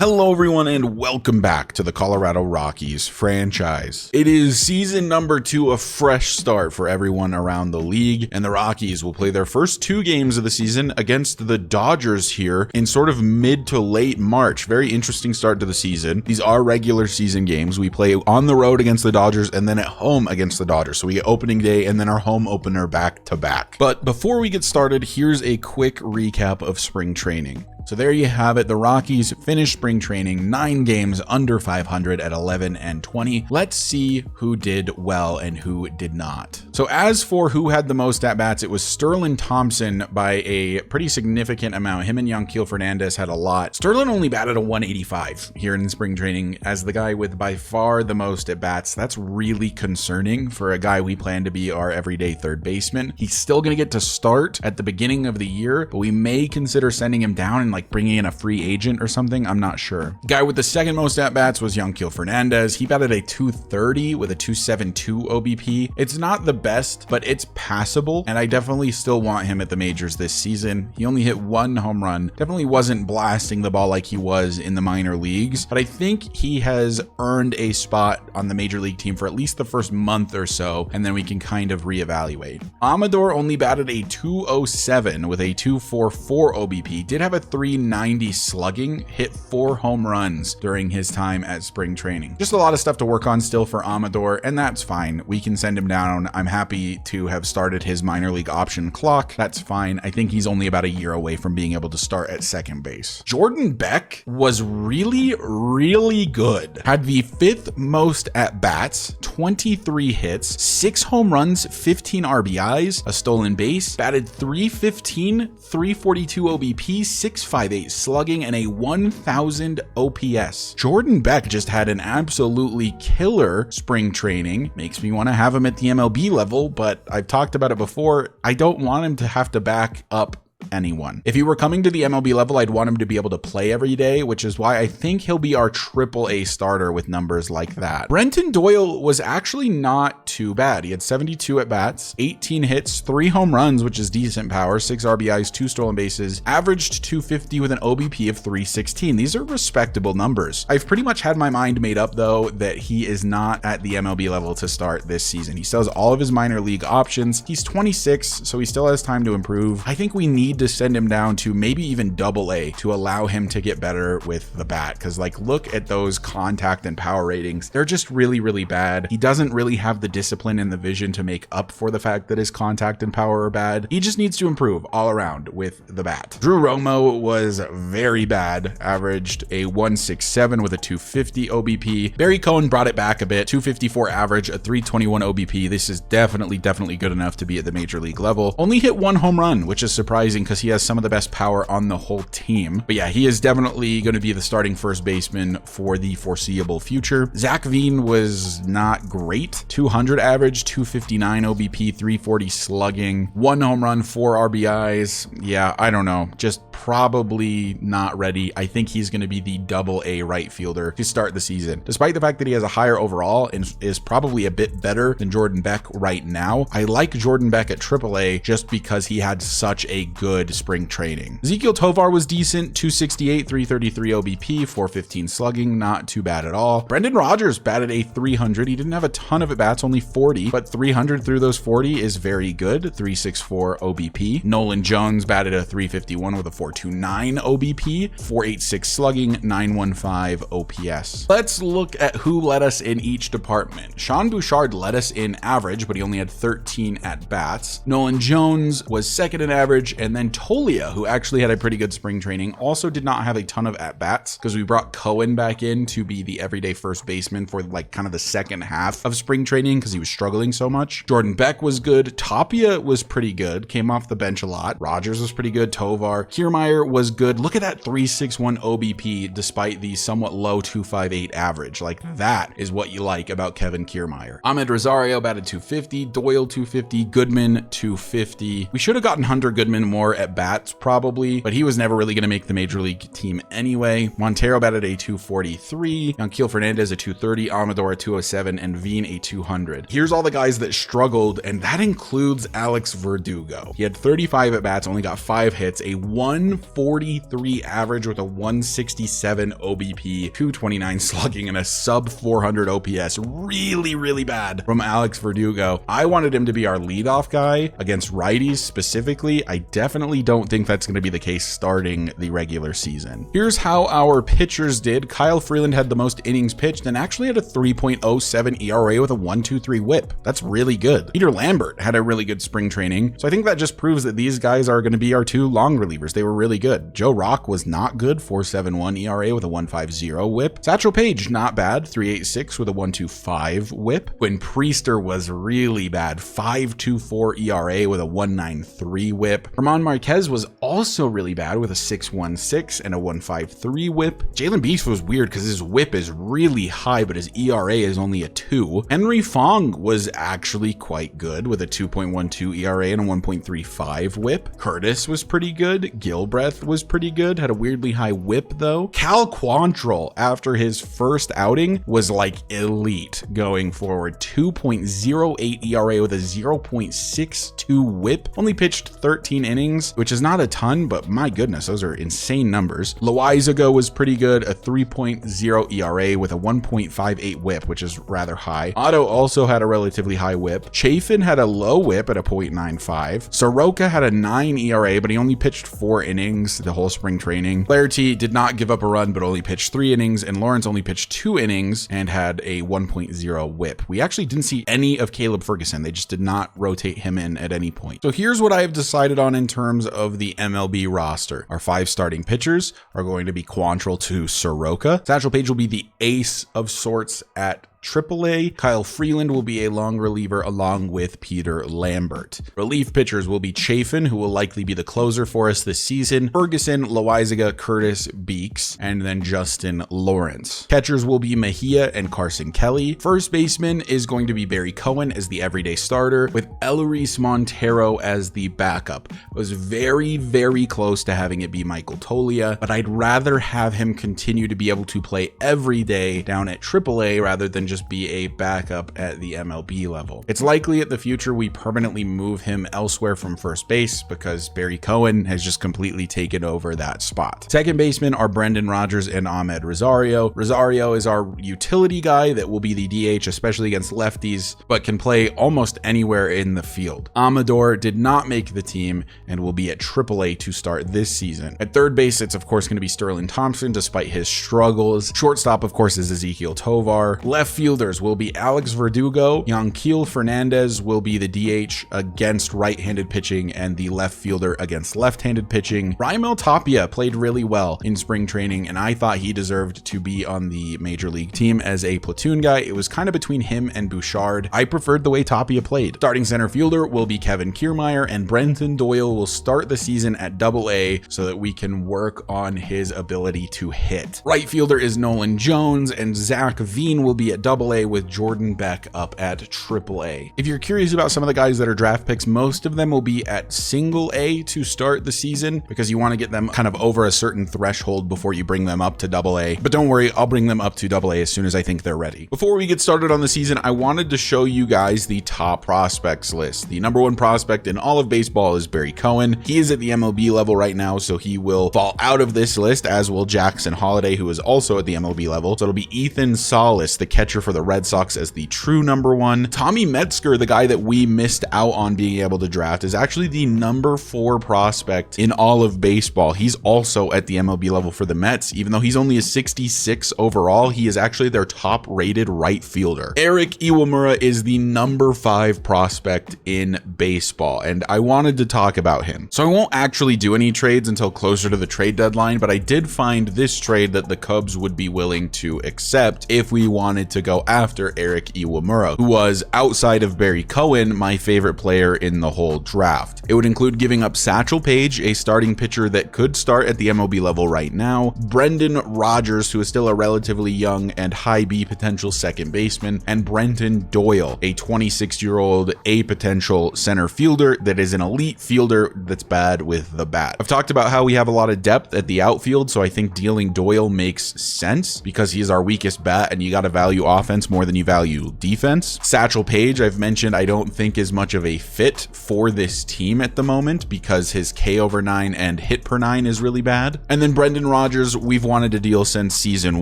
Hello everyone and welcome back to the Colorado Rockies franchise. It is season number 2, a fresh start for everyone around the league, and the Rockies will play their first 2 games of the season against the Dodgers here in sort of mid to late March. Very interesting start to the season. These are regular season games. We play on the road against the Dodgers and then at home against the Dodgers. So we get opening day and then our home opener back to back. But before we get started, here's a quick recap of spring training. So there you have it. The Rockies finished spring training 9 games under 500 at 11-20. Let's see who did well and who did not. So as for who had the most at-bats, it was Sterling Thompson by a pretty significant amount. Him and Yanquiel Fernandez had a lot. Sterling only batted a 185 here in spring training as the guy with by far the most at-bats. That's really concerning for a guy we plan to be our everyday third baseman. He's still going to get to start at the beginning of the year, but we may consider sending him down and like bringing in a free agent or something. I'm not sure. The guy with the second most at-bats was Yanquiel Fernandez. He batted a 230 with a 272 OBP. It's not the best, but it's passable, and I definitely still want him at the majors this season. He only hit 1 home run. Definitely wasn't blasting the ball like he was in the minor leagues, but I think he has earned a spot on the major league team for at least the first month or so, and then we can kind of reevaluate. Amador only batted a 207 with a 244 OBP. Did have a 390 slugging, hit 4 home runs during his time at spring training. Just a lot of stuff to work on still for Amador, and that's fine. We can send him down. I'm happy to have started his minor league option clock. That's fine. I think he's only about a year away from being able to start at second base. Jordan Beck was really good. Had the 5th most at bats, 23 hits, 6 home runs, 15 RBIs, a stolen base, batted 315, 342 OBP, 658 slugging, and a 1000 OPS. Jordan Beck just had an absolutely killer spring training. Makes me want to have him at the MLB level, but I've talked about it before. I don't want him to have to back up anyone. If he were coming to the MLB level, I'd want him to be able to play every day, which is why I think he'll be our AAA starter with numbers like that. Brenton Doyle was actually not too bad. He had 72 at bats, 18 hits, 3 home runs, which is decent power, 6 RBIs, 2 stolen bases, averaged 250 with an OBP of 316. These are respectable numbers. I've pretty much had my mind made up though that he is not at the MLB level to start this season. He still has all of his minor league options. He's 26, so he still has time to improve. I think we need to send him down to maybe even AA to allow him to get better with the bat, because like look at those contact and power ratings. They're just really bad. He doesn't really have the discipline and the vision to make up for the fact that his contact and power are bad. He just needs to improve all around with the bat. Drew Romo was very bad, averaged a 167 with a 250 OBP. Barry Cohen brought it back a bit, 254 average, a 321 OBP. This is definitely good enough to be at the major league level. Only hit 1 home run, which is surprising because he has some of the best power on the whole team. But yeah, he is definitely going to be the starting first baseman for the foreseeable future. Zach Veen was not great. 200 average, 259 OBP, 340 slugging, 1 home run, 4 RBIs. Yeah, I don't know. Just probably not ready. I think he's going to be the AA right fielder to start the season. Despite the fact that he has a higher overall and is probably a bit better than Jordan Beck right now, I like Jordan Beck at AAA just because he had such a good spring training. Ezequiel Tovar was decent, 268, 333 OBP, 415 slugging, not too bad at all. Brendan Rodgers batted a 300. He didn't have a ton of at-bats, only 40, but 300 through those 40 is very good, 364 OBP. Nolan Jones batted a 351 with a 429 OBP, 486 slugging, 915 OPS. Let's look at who led us in each department. Sean Bouchard led us in average, but he only had 13 at-bats. Nolan Jones was second in average, and then Tolia, who actually had a pretty good spring training, also did not have a ton of at-bats because we brought Cohen back in to be the everyday first baseman for like kind of the second half of spring training because he was struggling so much. Jordan Beck was good. Tapia was pretty good, came off the bench a lot. Rodgers was pretty good. Tovar. Kiermaier was good. Look at that 361 OBP despite the somewhat low 258 average. Like that is what you like about Kevin Kiermaier. Ahmed Rosario batted 250, Doyle 250, Goodman 250. We should have gotten Hunter Goodman more more at bats probably, but he was never really going to make the major league team anyway. Montero batted a 243, Yanquiel Fernandez a 230, Amador a 207, and Veen a 200. Here's all the guys that struggled, and that includes Alex Verdugo. He had 35 at bats, only got 5 hits, a 143 average with a 167 OBP, 229 slugging, and a sub 400 OPS. Really bad from Alex Verdugo. I wanted him to be our leadoff guy against righties specifically. I definitely don't think that's going to be the case starting the regular season. Here's how our pitchers did. Kyle Freeland had the most innings pitched and actually had a 3.07 ERA with a 1.23 whip. That's really good. Peter Lambert had a really good spring training, so I think that just proves that these guys are going to be our 2 long relievers. They were really good. Joe Rock was not good, 4.71 ERA with a 1.50 whip. Satchel Paige, not bad, 3.86 with a 1.25 whip. Quinn Priester was really bad, 5.24 ERA with a 1.93 whip. Ramon Marquez was also really bad with a 6.16 and a 1.53 whip. Jalen Beef was weird because his whip is really high, but his ERA is only a 2. Henry Fong was actually quite good with a 2.12 ERA and a 1.35 whip. Curtis was pretty good. Gilbreth was pretty good, had a weirdly high whip though. Cal Quantrill, after his first outing, was like elite going forward. 2.08 ERA with a 0.62 whip. Only pitched 13 innings, which is not a ton, but my goodness, those are insane numbers. Loizaga was pretty good, a 3.0 ERA with a 1.58 whip, which is rather high. Otto also had a relatively high whip. Chafin had a low whip at a 0.95. Soroka had a 9 ERA, but he only pitched 4 innings the whole spring training. Flaherty did not give up a run, but only pitched 3 innings, and Lawrence only pitched 2 innings and had a 1.0 whip. We actually didn't see any of Caleb Ferguson. They just did not rotate him in at any point. So here's what I have decided on in terms of the MLB roster. Our 5 starting pitchers are going to be Quantrill to Soroka. Satchel Paige will be the ace of sorts at AAA. Kyle Freeland will be a long reliever along with Peter Lambert. Relief pitchers will be Chafin, who will likely be the closer for us this season, Ferguson, Loizaga, Curtis, Beeks, and then Justin Lawrence. Catchers will be Mejia and Carson Kelly. First baseman is going to be Barry Cohen as the everyday starter, with Eleris Montero as the backup. I was very close to having it be Michael Tolia, but I'd rather have him continue to be able to play every day down at AAA rather than just be a backup at the MLB level. It's likely at the future we permanently move him elsewhere from first base because Barry Cohen has just completely taken over that spot. Second basemen are Brendan Rodgers and Ahmed Rosario. Rosario is our utility guy that will be the DH, especially against lefties, but can play almost anywhere in the field. Amador did not make the team and will be at AAA to start this season. At third base, it's of course going to be Sterling Thompson despite his struggles. Shortstop, of course, is Ezekiel Tovar. Left fielders will be Alex Verdugo. Yanquiel Fernandez will be the DH against right-handed pitching and the left fielder against left-handed pitching. Raimel Tapia played really well in spring training, and I thought he deserved to be on the major league team as a platoon guy. It was kind of between him and Bouchard. I preferred the way Tapia played. Starting center fielder will be Kevin Kiermaier, and Brenton Doyle will start the season at AA so that we can work on his ability to hit. Right fielder is Nolan Jones, and Zach Veen will be at AA with Jordan Beck up at AAA. If you're curious about some of the guys that are draft picks, most of them will be at single A to start the season because you want to get them kind of over a certain threshold before you bring them up to AA. But don't worry, I'll bring them up to AA as soon as I think they're ready. Before we get started on the season, I wanted to show you guys the top prospects list. The number 1 prospect in all of baseball is Barry Cohen. He is at the MLB level right now, so he will fall out of this list, as will Jackson Holliday, who is also at the MLB level. So it'll be Ethan Salas, the catcher for the Red Sox, as the true number 1. Tommy Metzger, the guy that we missed out on being able to draft, is actually the number 4 prospect in all of baseball. He's also at the MLB level for the Mets. Even though he's only a 66 overall, he is actually their top rated right fielder. Eric Iwamura is the number 5 prospect in baseball, and I wanted to talk about him. So I won't actually do any trades until closer to the trade deadline, but I did find this trade that the Cubs would be willing to accept if we wanted to go after Eric Iwamura, who was, outside of Barry Cohen, my favorite player in the whole draft. It would include giving up Satchel Paige, a starting pitcher that could start at the MLB level right now, Brendan Rodgers, who is still a relatively young and high B potential second baseman, and Brenton Doyle, a 26-year-old A potential center fielder that is an elite fielder that's bad with the bat. I've talked about how we have a lot of depth at the outfield, so I think dealing Doyle makes sense because he's our weakest bat and you got to value offense more than you value defense. Satchel Paige, I've mentioned, I don't think is much of a fit for this team at the moment because his K/9 and hit per 9 is really bad. And then Brendan Rodgers, we've wanted to deal since season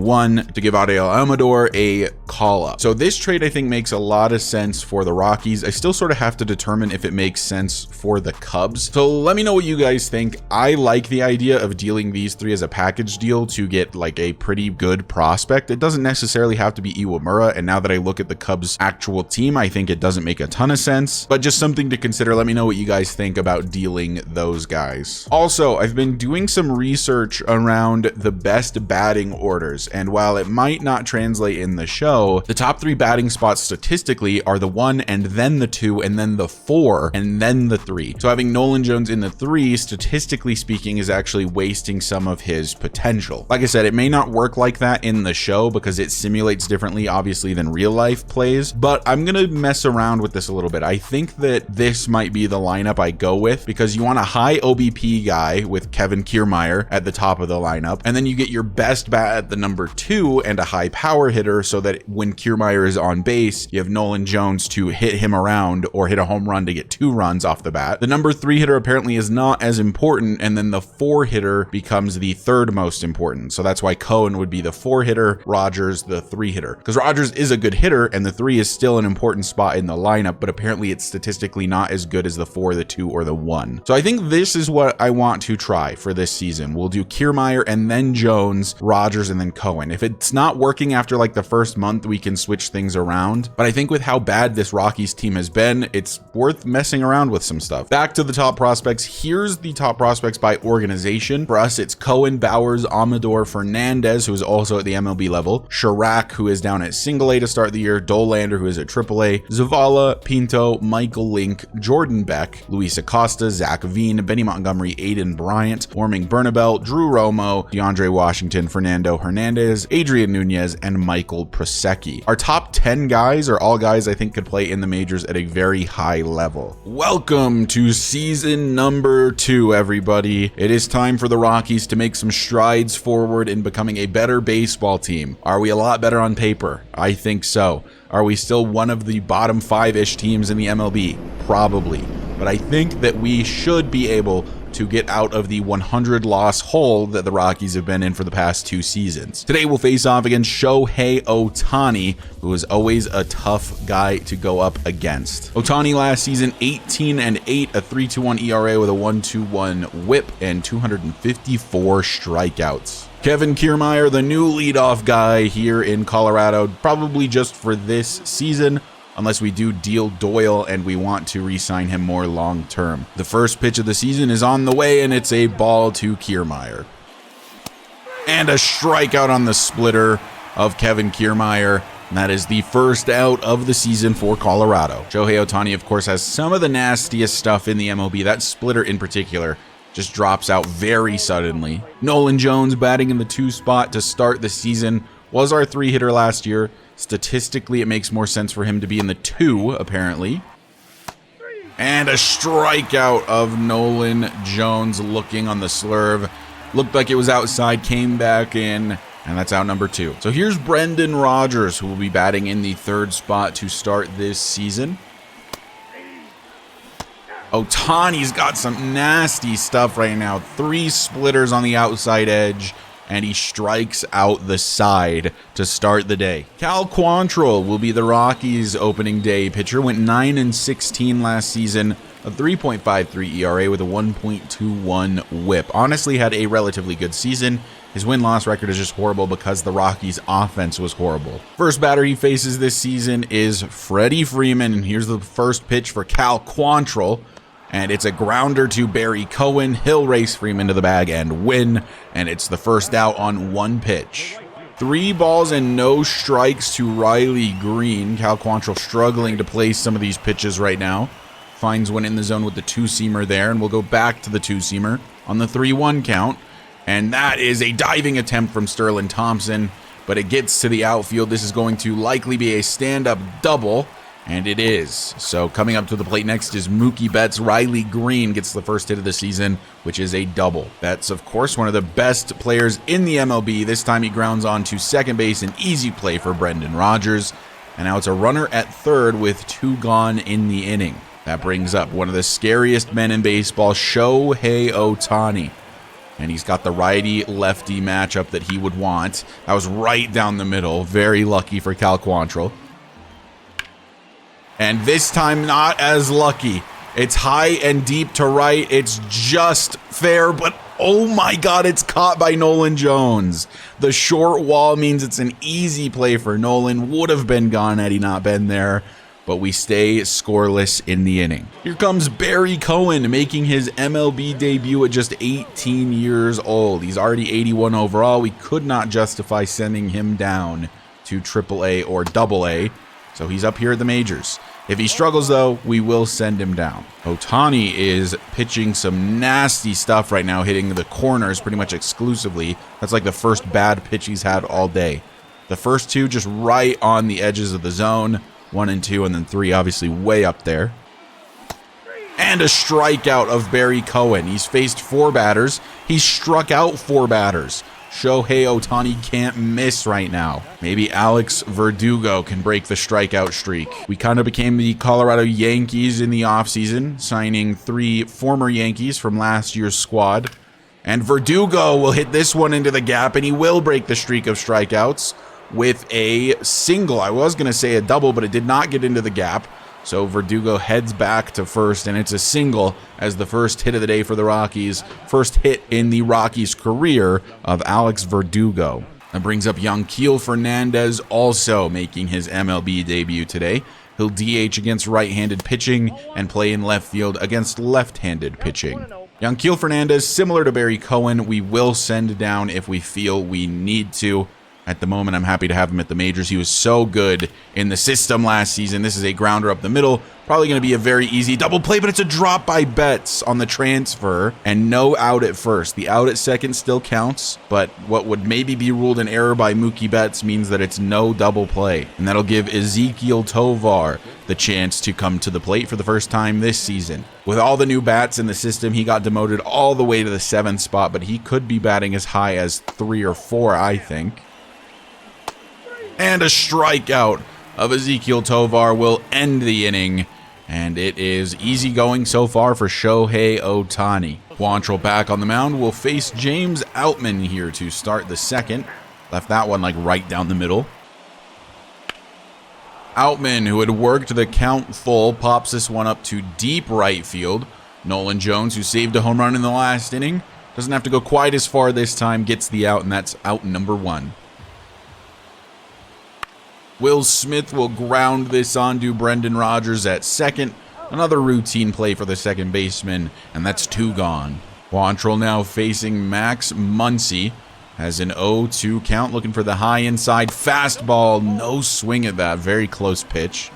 1 to give Ariel Amador a call up. So this trade I think makes a lot of sense for the Rockies. I still sort of have to determine if it makes sense for the Cubs. So let me know what you guys think. I like the idea of dealing these three as a package deal to get like a pretty good prospect. It doesn't necessarily have to be Iwamura, and now that I look at the Cubs actual team, I think it doesn't make a ton of sense, but just something to consider. Let me know what you guys think about dealing those guys. Also, I've been doing some research around the best batting orders, and while it might not translate in the show, the top 3 batting spots statistically are the 1 and then the 2 and then the 4 and then the 3. So having Nolan Jones in the 3, statistically speaking, is actually wasting some of his potential. Like I said, it may not work like that in the show because it simulates differently, obviously, than real life plays, but I'm gonna mess around with this a little bit. I think that this might be the lineup I go with because you want a high OBP guy with Kevin Kiermaier at the top of the lineup, and then you get your best bat at the number 2 and a high power hitter so that when Kiermaier is on base, you have Nolan Jones to hit him around or hit a home run to get 2 runs off the bat. The number 3 hitter apparently is not as important, and then the 4 hitter becomes the 3rd most important. So that's why Cohen would be the 4 hitter, Rodgers the 3 hitter, because Rodgers is a good hitter and the 3 is still an important spot in the lineup, but apparently it's statistically not as good as the 4, the 2, or the 1. So I think this is what I want to try for this season. We'll do Kiermaier and then Jones, Rodgers, and then Cohen. If it's not working after like the first month, we can switch things around, but I think with how bad this Rockies team has been, it's worth messing around with some stuff. Back to the top prospects. Here's the top prospects by organization. For us, it's Cohen, Bowers, Amador, Fernandez, who is also at the MLB level, Chirac, who is down at single A to start the year, Dollander, who is at triple A, Zavala, Pinto, Michael Link, Jordan Beck, Luis Acosta, Zach Veen, Benny Montgomery, Aiden Bryant, Warming Bernabel, Drew Romo, DeAndre Washington, Fernando Hernandez, Adrian Nunez, and Michael Prosecki. Our top 10 guys are all guys I think could play in the majors at a very high level. Welcome to season number 2, everybody. It is time for the Rockies to make some strides forward in becoming a better baseball team. Are we a lot better on paper? I think so. Are we still one of the bottom 5-ish teams in the MLB? Probably. But I think that we should be able to get out of the 100-loss hole that the Rockies have been in for the past 2 seasons. Today we'll face off against Shohei Ohtani, who is always a tough guy to go up against. Ohtani last season, 18-8, a 3.21 ERA with a 1.21 whip and 254 strikeouts. Kevin Kiermaier, the new leadoff guy here in Colorado, probably just for this season, unless we do deal Doyle and we want to re-sign him more long-term. The first pitch of the season is on the way, and it's a ball to Kiermaier. And a strikeout on the splitter of Kevin Kiermaier. And that is the first out of the season for Colorado. Shohei Ohtani, of course, has some of the nastiest stuff in the MLB. That splitter in particular just drops out very suddenly. Nolan Jones batting in the 2 spot to start the season. Was our 3 hitter last year. Statistically, it makes more sense for him to be in the 2, apparently. And a strikeout of Nolan Jones looking on the slurve. Looked like it was outside, came back in, and that's out number 2. So here's Brendan Rodgers, who will be batting in the 3rd spot to start this season. Ohtani's got some nasty stuff right now. 3 splitters on the outside edge, and he strikes out the side to start the day. Cal Quantrill will be the Rockies' opening day pitcher. Went 9-16 last season, a 3.53 ERA with a 1.21 whip. Honestly had a relatively good season. His win-loss record is just horrible because the Rockies' offense was horrible. First batter he faces this season is Freddie Freeman, and here's the first pitch for Cal Quantrill. And it's a grounder to Barry Cohen. He'll race Freeman to the bag and win. And it's the first out on 1 pitch. 3 balls and no strikes to Riley Green. Cal Quantrill struggling to place some of these pitches right now. Finds one in the zone with the 2-seamer there, and we'll go back to the 2-seamer on the 3-1 count. And that is a diving attempt from Sterling Thompson, but it gets to the outfield. This is going to likely be a stand-up double, and it is. So coming up to the plate next is Mookie Betts. Riley Green gets the first hit of the season, which is a double. Betts, of course, one of the best players in the MLB. This time he grounds on to second base, an easy play for Brendan Rodgers. And now it's a runner at third with 2 gone in the inning. That brings up one of the scariest men in baseball, Shohei Ohtani. And he's got the righty-lefty matchup that he would want. That was right down the middle. Very lucky for Cal Quantrill. And this time, not as lucky. It's high and deep to right. It's just fair, but oh my God, it's caught by Nolan Jones. The short wall means it's an easy play for Nolan. Would have been gone had he not been there. But we stay scoreless in the inning. Here comes Barry Cohen making his MLB debut at just 18 years old. He's already 81 overall. We could not justify sending him down to AAA or AA, so he's up here at the majors. If he struggles, though, we will send him down. Ohtani is pitching some nasty stuff right now, hitting the corners pretty much exclusively. That's like the first bad pitch he's had all day. The first 2 just right on the edges of the zone. 1 and 2, and then 3 obviously way up there. And a strikeout of Barry Cohen. He's faced 4 batters. He's struck out 4 batters. Shohei Ohtani can't miss right now. Maybe Alex Verdugo can break the strikeout streak. We kind of became the Colorado Yankees in the offseason, signing 3 former Yankees from last year's squad. And Verdugo will hit this one into the gap, and he will break the streak of strikeouts with a single. I was going to say a double, but it did not get into the gap. So Verdugo heads back to first, and it's a single as the first hit of the day for the Rockies. First hit in the Rockies' career of Alex Verdugo. That brings up Yanquiel Fernandez, also making his MLB debut today. He'll DH against right-handed pitching and play in left field against left-handed pitching. Yanquiel Fernandez, similar to Barry Cohen, we will send down if we feel we need to. At the moment, I'm happy to have him at the majors. He was so good in the system last season. This is a grounder up the middle. Probably going to be a very easy double play, but it's a drop by Betts on the transfer and no out at first. The out at second still counts, but what would maybe be ruled an error by Mookie Betts means that it's no double play. And that'll give Ezequiel Tovar the chance to come to the plate for the first time this season. With all the new bats in the system, he got demoted all the way to the 7th spot, but he could be batting as high as 3 or 4, I think. And a strikeout of Ezequiel Tovar will end the inning. And it is easy going so far for Shohei Ohtani. Quantrill back on the mound will face James Outman here to start the second. Left that one like right down the middle. Outman, who had worked the count full, pops this one up to deep right field. Nolan Jones, who saved a home run in the last inning, doesn't have to go quite as far this time, gets the out, and that's out number 1. Will Smith will ground this onto Brendan Rodgers at second. Another routine play for the second baseman, and that's 2 gone. Quantrill now facing Max Muncy. Has an 0-2 count, looking for the high inside fastball. No swing at that. Very close pitch.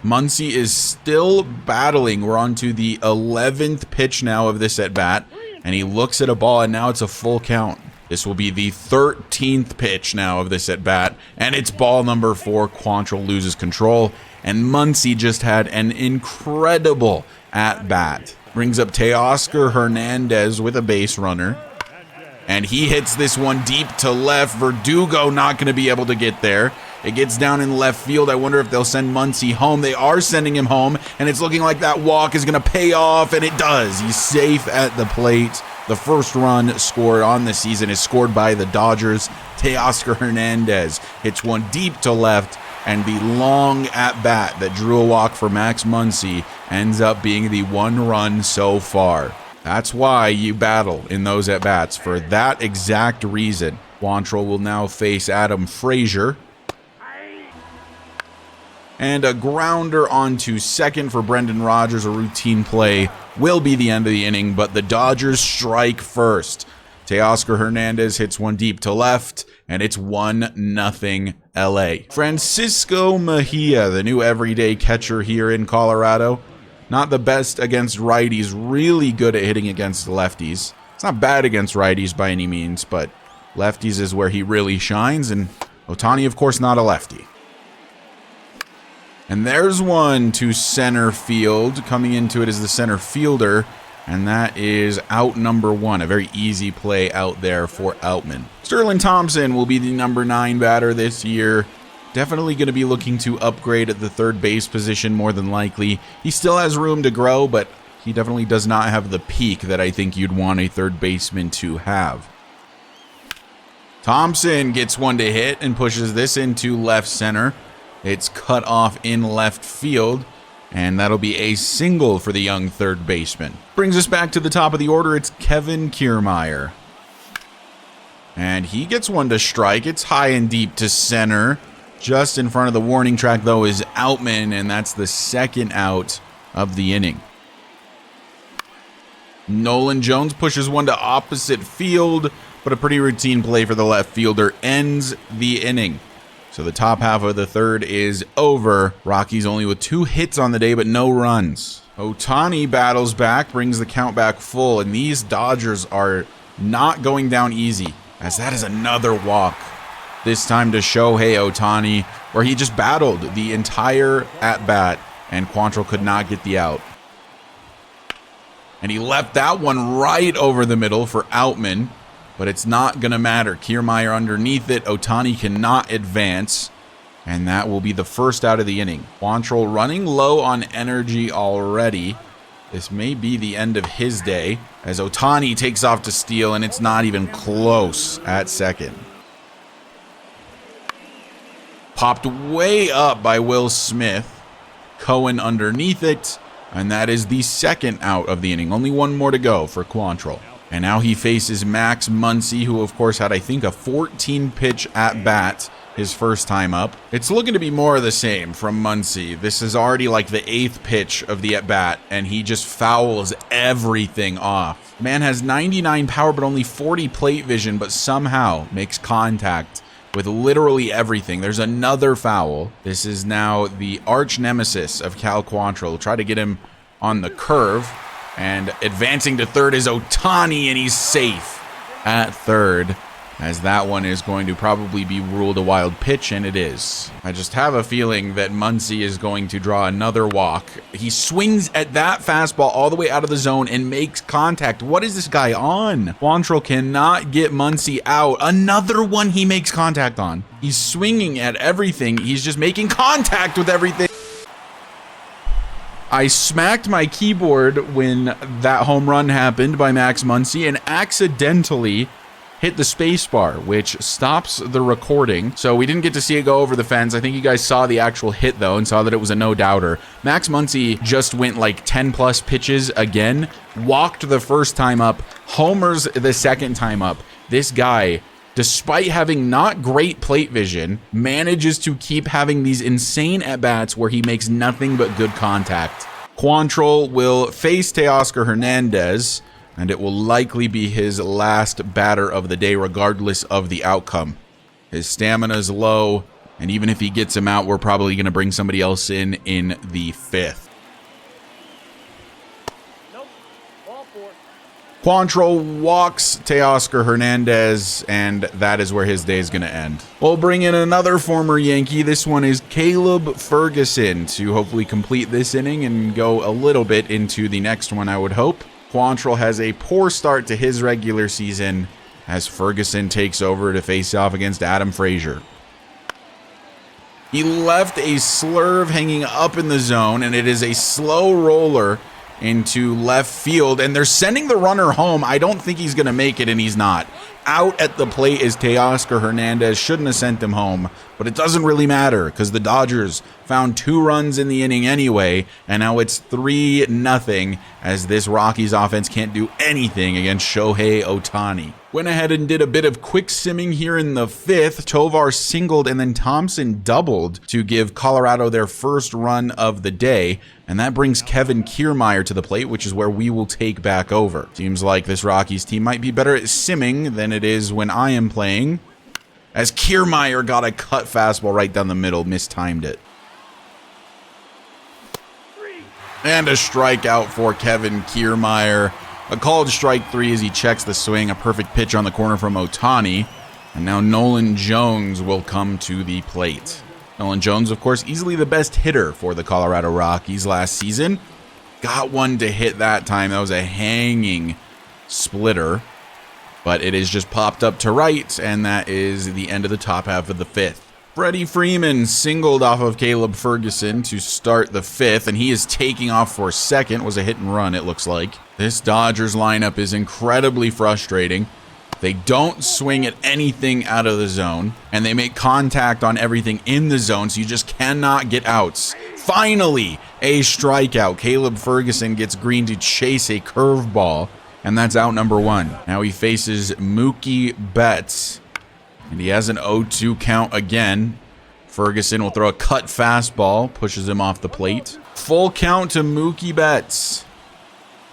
Muncy is still battling. We're on to the 11th pitch now of this at-bat, and he looks at a ball, and now it's a full count. This will be the 13th pitch now of this at-bat, and it's ball number 4. Quantrill loses control, and Muncy just had an incredible at-bat. Brings up Teoscar Hernandez with a base runner, and he hits this one deep to left. Verdugo not going to be able to get there. It gets down in left field. I wonder if they'll send Muncy home. They are sending him home, and it's looking like that walk is going to pay off, and it does. He's safe at the plate. The first run scored on the season is scored by the Dodgers. Teoscar Hernandez hits one deep to left, and the long at-bat that drew a walk for Max Muncy ends up being the 1 run so far. That's why you battle in those at-bats, for that exact reason. Quantrill will now face Adam Frazier. And a grounder onto second for Brendan Rodgers, a routine play, will be the end of the inning, but the Dodgers strike first. Teoscar Hernandez hits one deep to left, and it's 1-0 LA. Francisco Mejia, the new everyday catcher here in Colorado. Not the best against righties, really good at hitting against lefties. It's not bad against righties by any means, but lefties is where he really shines, and Ohtani, of course, not a lefty. And there's one to center field. Coming into it is the center fielder, and that is out number 1. A very easy play out there for Outman. Sterling Thompson will be the number 9 batter this year. Definitely going to be looking to upgrade at the third base position more than likely. He still has room to grow, but he definitely does not have the peak that I think you'd want a third baseman to have. Thompson gets one to hit and pushes this into left center. It's cut off in left field, and that'll be a single for the young third baseman. Brings us back to the top of the order. It's Kevin Kiermaier. And he gets one to strike. It's high and deep to center. Just in front of the warning track, though, is Outman, and that's the second out of the inning. Nolan Jones pushes one to opposite field, but a pretty routine play for the left fielder ends the inning. So the top half of the third is over. Rockies only with 2 hits on the day, but no runs. Ohtani battles back, brings the count back full, and these Dodgers are not going down easy, as that is another walk. This time to Shohei Ohtani, where he just battled the entire at-bat, and Quantrill could not get the out. And he left that one right over the middle for Outman. But it's not going to matter. Kiermaier underneath it. Ohtani cannot advance. And that will be the first out of the inning. Quantrill running low on energy already. This may be the end of his day, as Ohtani takes off to steal, and it's not even close at second. Popped way up by Will Smith. Cohen underneath it. And that is the second out of the inning. Only one more to go for Quantrill. And now he faces Max Muncy, who of course had, I think, a 14-pitch at-bat his first time up. It's looking to be more of the same from Muncy. This is already like the 8th pitch of the at-bat, and he just fouls everything off. Man has 99 power, but only 40 plate vision, but somehow makes contact with literally everything. There's another foul. This is now the arch nemesis of Cal Quantrill. We'll try to get him on the curve. And advancing to third is Ohtani, and he's safe at third, as that one is going to probably be ruled a wild pitch, and it is. I just have a feeling that Muncy is going to draw another walk. He swings at that fastball all the way out of the zone and makes contact. What is this guy on? Quantrill cannot get Muncy out. Another one he makes contact on. He's swinging at everything. He's just making contact with everything. I smacked my keyboard when that home run happened by Max Muncy and accidentally hit the space bar, which stops the recording. So we didn't get to see it go over the fence. I think you guys saw the actual hit, though, and saw that it was a no-doubter. Max Muncy just went like 10-plus pitches again, walked the first time up, homers the second time up. This guy, despite having not great plate vision, manages to keep having these insane at-bats where he makes nothing but good contact. Quantrill will face Teoscar Hernandez, and it will likely be his last batter of the day regardless of the outcome. His stamina is low, and even if he gets him out, we're probably going to bring somebody else in the 5th. Quantrill walks Teoscar Hernandez, and that is where his day is going to end. We'll bring in another former Yankee. This one is Caleb Ferguson to hopefully complete this inning and go a little bit into the next one, I would hope. Quantrill has a poor start to his regular season as Ferguson takes over to face off against Adam Frazier. He left a slurve hanging up in the zone, and it is a slow roller into left field, and they're sending the runner home. I don't think he's going to make it, and he's not. Out at the plate is Teoscar Hernandez. Shouldn't have sent him home, But it doesn't really matter because the Dodgers found 2 runs in the inning anyway, and now it's 3-0 as this Rockies offense can't do anything against Shohei Ohtani. Went ahead and did a bit of quick simming here in the 5th. Tovar singled and then Thompson doubled to give Colorado their first run of the day, and that brings Kevin Kiermaier to the plate, which is where we will take back over. Seems like this Rockies team might be better at simming than it is when I am playing, as Kiermaier got a cut fastball right down the middle, mistimed it. And a strikeout for Kevin Kiermaier. A called strike 3 as he checks the swing. A perfect pitch on the corner from Ohtani. And now Nolan Jones will come to the plate. Nolan Jones, of course, easily the best hitter for the Colorado Rockies last season. Got one to hit that time. That was a hanging splitter. But it is just popped up to right, and that is the end of the top half of the 5th. Freddie Freeman singled off of Caleb Ferguson to start the 5th, and he is taking off for second. Was a hit and run, it looks like. This Dodgers lineup is incredibly frustrating. They don't swing at anything out of the zone, and they make contact on everything in the zone, so you just cannot get outs. Finally, a strikeout. Caleb Ferguson gets green to chase a curveball. And that's out number 1. Now he faces Mookie Betts. And he has an 0-2 count again. Ferguson will throw a cut fastball. Pushes him off the plate. Full count to Mookie Betts.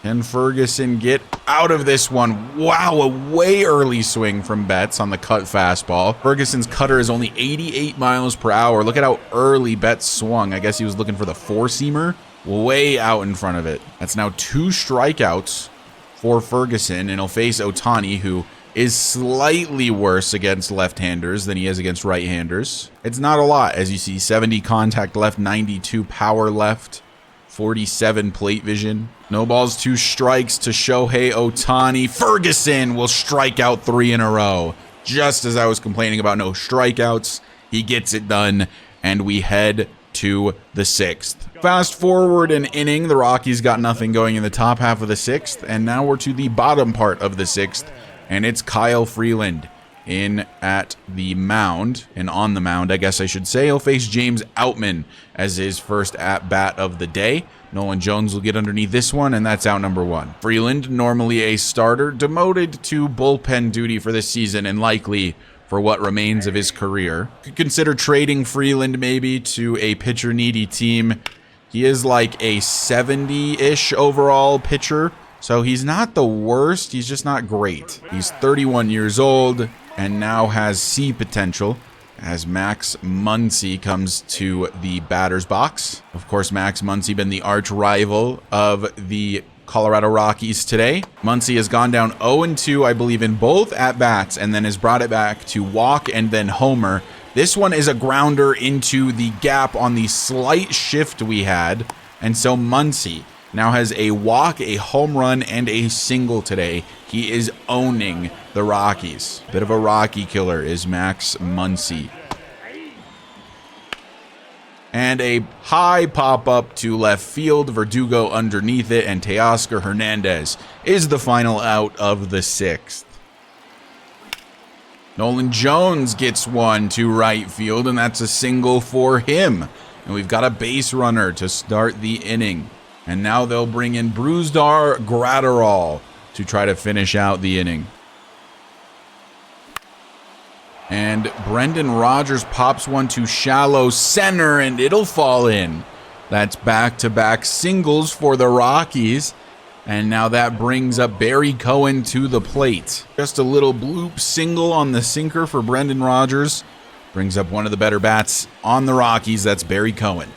Can Ferguson get out of this one? Wow, a way early swing from Betts on the cut fastball. Ferguson's cutter is only 88 miles per hour. Look at how early Betts swung. I guess he was looking for the 4-seamer. Way out in front of it. That's now 2 strikeouts for Ferguson, and he'll face Ohtani, who is slightly worse against left-handers than he is against right-handers. It's not a lot, as you see. 70 contact left, 92 power left, 47 plate vision. No balls, 2 strikes to Shohei Ohtani. Ferguson will strike out 3 in a row. Just as I was complaining about no strikeouts, he gets it done, and we head to the 6th. Fast forward an inning, the Rockies got nothing going in the top half of the 6th, and now we're to the bottom part of the 6th, and it's Kyle Freeland in at the mound, and on the mound, I guess I should say. He'll face James Outman as his first at-bat of the day. Nolan Jones will get underneath this one, and that's out number 1. Freeland, normally a starter, demoted to bullpen duty for this season, and likely for what remains of his career. Could consider trading Freeland maybe to a pitcher-needy team. He is like a 70-ish overall pitcher, so he's not the worst, he's just not great. He's 31 years old and now has C potential as Max Muncy comes to the batter's box. Of course, Max Muncy been the arch rival of the Colorado Rockies today. Muncy has gone down 0-2, I believe, in both at-bats, and then has brought it back to walk and then homer. This one is a grounder into the gap on the slight shift we had, and so Muncy now has a walk, a home run, and a single today. He is owning the Rockies. Bit of a Rocky killer is Max Muncy. And a high pop-up to left field. Verdugo underneath it, and Teoscar Hernandez is the final out of the 6th. Nolan Jones gets one to right field, and that's a single for him. And we've got a base runner to start the inning. And now they'll bring in Brusdar Graterol to try to finish out the inning. And Brendan Rodgers pops one to shallow center, and it'll fall in. That's back-to-back singles for the Rockies. And now that brings up Barry Cohen to the plate. Just a little bloop single on the sinker for Brendan Rodgers. Brings up one of the better bats on the Rockies. That's Barry Cohen.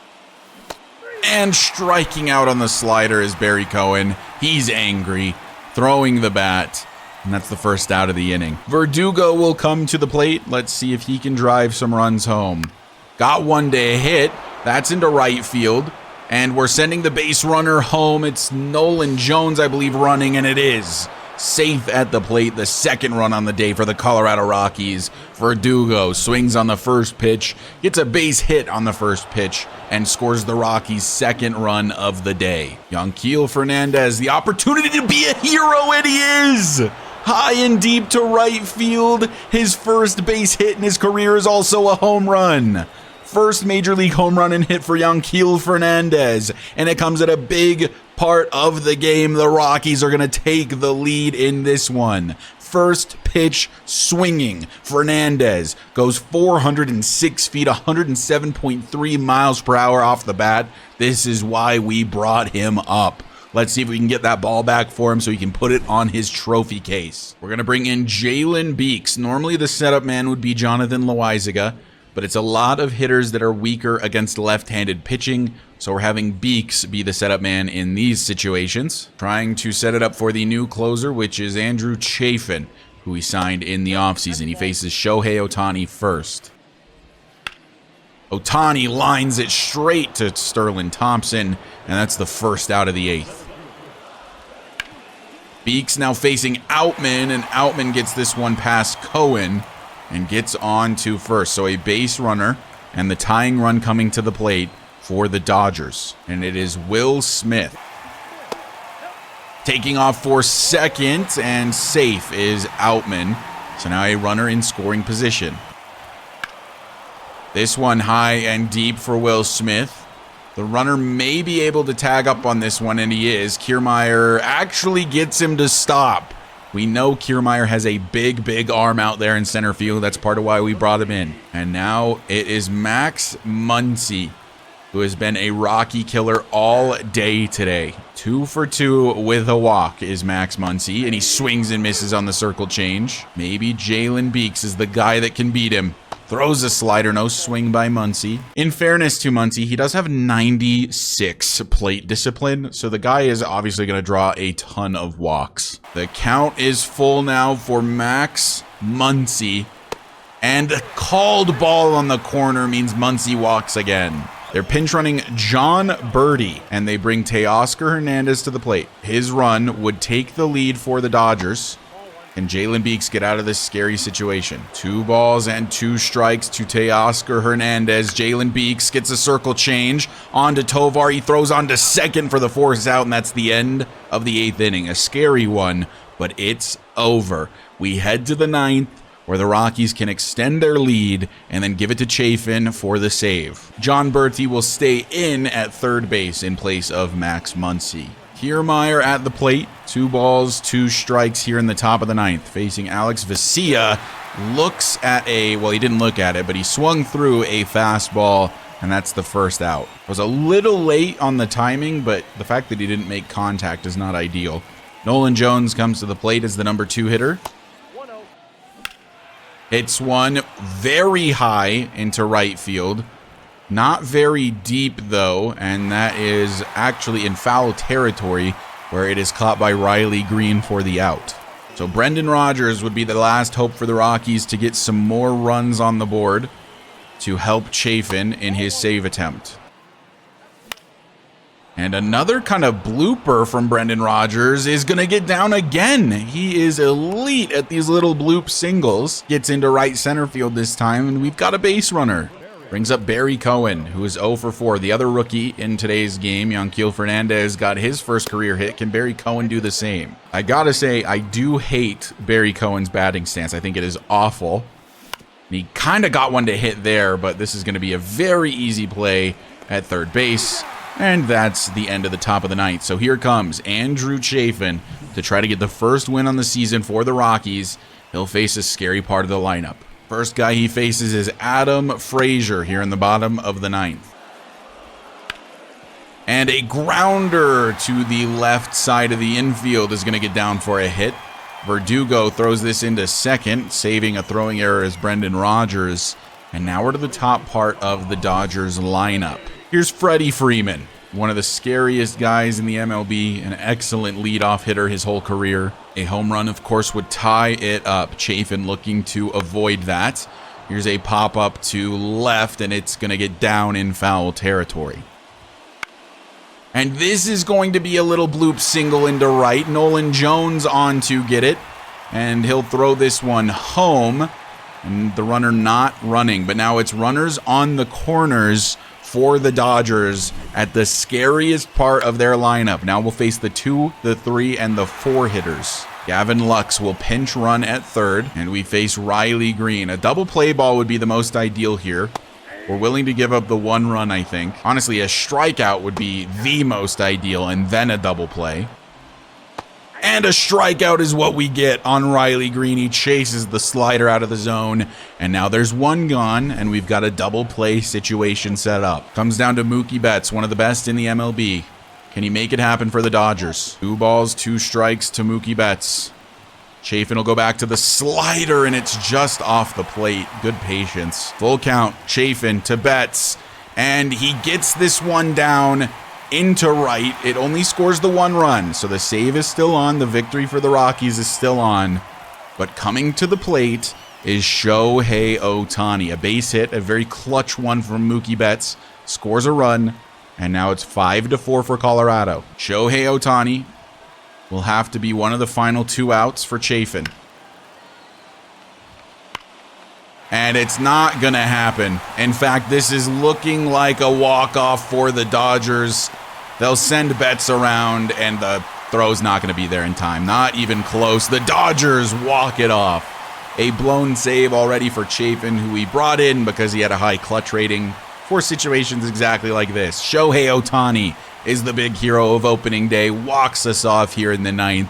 And striking out on the slider is Barry Cohen. He's angry, throwing the bat. And that's the first out of the inning. Verdugo will come to the plate. Let's see if he can drive some runs home. Got one to hit. That's into right field. And we're sending the base runner home. It's Nolan Jones, I believe, running, and it is. Safe at the plate, the second run on the day for the Colorado Rockies. Verdugo swings on the first pitch, gets a base hit on the first pitch, and scores the Rockies' second run of the day. Yanquiel Fernandez, the opportunity to be a hero, and he is! high and deep to right field. His first base hit in his career is also a home run. First major league home run and hit for Yanquiel Fernandez, and it comes at a big part of the game. The Rockies are going to take the lead in this one. First pitch swinging. Fernandez goes 406 feet, 107.3 miles per hour off the bat. This is why we brought him up. Let's see if we can get that ball back for him so he can put it on his trophy case. We're going to bring in Jalen Beeks. Normally the setup man would be Jonathan Loaizaga, but it's a lot of hitters that are weaker against left-handed pitching, so we're having Beeks be the setup man in these situations. Trying to set it up for the new closer, which is Andrew Chafin, who he signed in the offseason. He faces Shohei Ohtani first. Ohtani lines it straight to Sterling Thompson, and that's the first out of the 8th. Beeks now facing Outman, and Outman gets this one past Cohen and gets on to first. So a base runner and the tying run coming to the plate for the Dodgers. And it is Will Smith. Taking off for second, and safe is Outman. So now a runner in scoring position. This one high and deep for Will Smith. The runner may be able to tag up on this one, and he is. Kiermaier actually gets him to stop. We know Kiermaier has a big arm out there in center field. That's part of why we brought him in. And now it is Max Muncy, who has been a Rocky killer all day today. 2 for 2 with a walk is Max Muncy, and he swings and misses on the circle change. Maybe Jalen Beeks is the guy that can beat him. Throws a slider, no swing by Muncy. In fairness to Muncy, he does have 96 plate discipline, so the guy is obviously going to draw a ton of walks. The count is full now for Max Muncy, and a called ball on the corner means Muncy walks again. They're pinch running John Birdie, and they bring Teoscar Hernandez to the plate. His run would take the lead for the Dodgers. Can Jalen Beeks get out of this scary situation? 2 balls and 2 strikes to Teoscar Hernandez. Jalen Beeks gets a circle change onto Tovar. He throws on to second for the force out, and that's the end of the 8th inning. A scary one, but it's over. We head to the 9th, where the Rockies can extend their lead and then give it to Chafin for the save. John Bertie will stay in at third base in place of Max Muncy. Kiermaier at the plate. 2 balls, 2 strikes here in the top of the 9th. Facing Alex Vesia. Looks at well, he didn't look at it, but he swung through a fastball, and that's the first out. Was a little late on the timing, but the fact that he didn't make contact is not ideal. Nolan Jones comes to the plate as the number 2 hitter. Hits one very high into right field. Not very deep, though, and that is actually in foul territory, where it is caught by Riley Green for the out. So Brendan Rodgers would be the last hope for the Rockies to get some more runs on the board to help Chafin in his save attempt. And another kind of blooper from Brendan Rodgers is going to get down again. He is elite at these little bloop singles. Gets into right center field this time, and we've got a base runner. Brings up Barry Cohen, who is 0 for 4. The other rookie in today's game, Yanquiel Fernandez, got his first career hit. Can Barry Cohen do the same? I gotta say, I do hate Barry Cohen's batting stance. I think it is awful. And he kind of got one to hit there, but this is going to be a very easy play at third base. And that's the end of the top of the 9th. So here comes Andrew Chafin to try to get the first win on the season for the Rockies. He'll face a scary part of the lineup. First guy he faces is Adam Frazier here in the bottom of the 9th. And a grounder to the left side of the infield is going to get down for a hit. Verdugo throws this into second, saving a throwing error as Brendan Rodgers. And now we're to the top part of the Dodgers lineup. Here's Freddie Freeman, one of the scariest guys in the MLB, an excellent leadoff hitter his whole career. A home run, of course, would tie it up. Chafin looking to avoid that. Here's a pop-up to left, and it's going to get down in foul territory. And this is going to be a little bloop single into right. Nolan Jones on to get it, and he'll throw this one home. And the runner not running, but now it's runners on the corners for the Dodgers at the scariest part of their lineup. Now we'll face the 2, the 3, and the 4 hitters. Gavin Lux will pinch run at third, and we face Riley Green. A double play ball would be the most ideal here. We're willing to give up the 1 run, I think. Honestly, a strikeout would be the most ideal, and then a double play. And a strikeout is what we get on Riley Green. He chases the slider out of the zone, and now there's 1 gone, and we've got a double play situation set up. Comes down to Mookie Betts, one of the best in the MLB. Can he make it happen for the Dodgers? 2 balls, 2 strikes to Mookie Betts. Chafin will go back to the slider, and it's just off the plate. Good patience. Full count. Chafin to Betts, and he gets this one down into right. It only scores the 1 run, so the save is still on. The victory for the Rockies is still on. But coming to the plate is Shohei Ohtani. A base hit, a very clutch one from Mookie Betts. Scores a run. And now it's 5-4 for Colorado. Shohei Ohtani will have to be one of the final 2 outs for Chafin. And it's not going to happen. In fact, this is looking like a walk-off for the Dodgers. They'll send Betts around, and the throw's not going to be there in time. Not even close. The Dodgers walk it off. A blown save already for Chafin, who we brought in because he had a high clutch rating for situations exactly like this. Shohei Ohtani is the big hero of opening day, walks us off here in the 9th,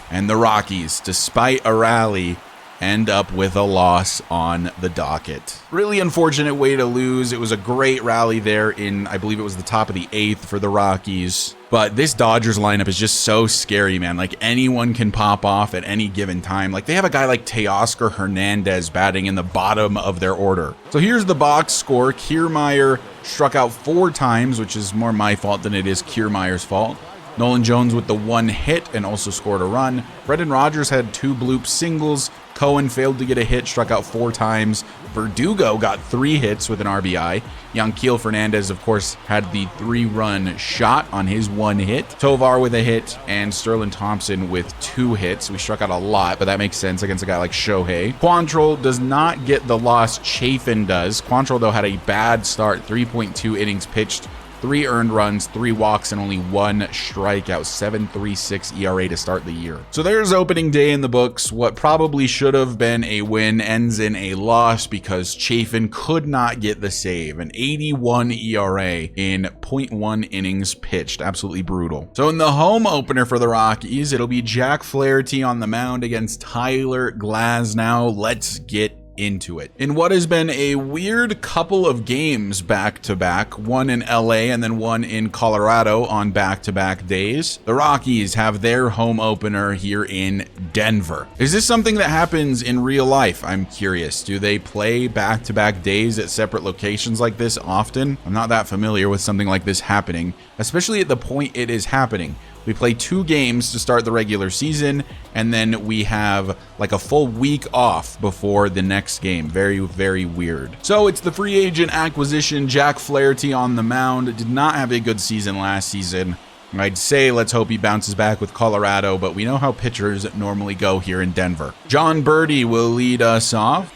and the Rockies, despite a rally, end up with a loss on the docket. Really unfortunate way to lose. It was a great rally there in, I believe it was the top of the 8th for the Rockies. But this Dodgers lineup is just so scary, man. Like, anyone can pop off at any given time. Like, they have a guy like Teoscar Hernandez batting in the bottom of their order. So here's the box score. Kiermaier struck out 4 times, which is more my fault than it is Kiermaier's fault. Nolan Jones with the 1 hit and also scored a run. Brendan Rodgers had 2 bloop singles. Cohen failed to get a hit, struck out 4 times. Verdugo got 3 hits with an RBI. Yanquiel Fernandez, of course, had the 3-run shot on his 1 hit. Tovar with a hit, and Sterling Thompson with 2 hits. We struck out a lot, but that makes sense against a guy like Shohei. Quantrill does not get the loss Chafin does. Quantrill, though, had a bad start. 3.2 innings pitched, 3 earned runs, 3 walks, and only 1 strikeout. 7.36 ERA to start the year. So there's opening day in the books. What probably should have been a win ends in a loss because Chafin could not get the save. An 81 ERA in 0.1 innings pitched. Absolutely brutal. So in the home opener for the Rockies, it'll be Jack Flaherty on the mound against Tyler Glasnow. Let's get into it. In what has been a weird couple of games back-to-back, one in LA and then one in Colorado on back-to-back days, the Rockies have their home opener here in Denver. Is this something that happens in real life? I'm curious. Do they play back-to-back days at separate locations like this often? I'm not that familiar with something like this happening, especially at the point it is happening. We play 2 games to start the regular season, and then we have like a full week off before the next game. Very, very weird. So it's the free agent acquisition, Jack Flaherty on the mound. Did not have a good season last season. I'd say let's hope he bounces back with Colorado, but we know how pitchers normally go here in Denver. John Birdie will lead us off.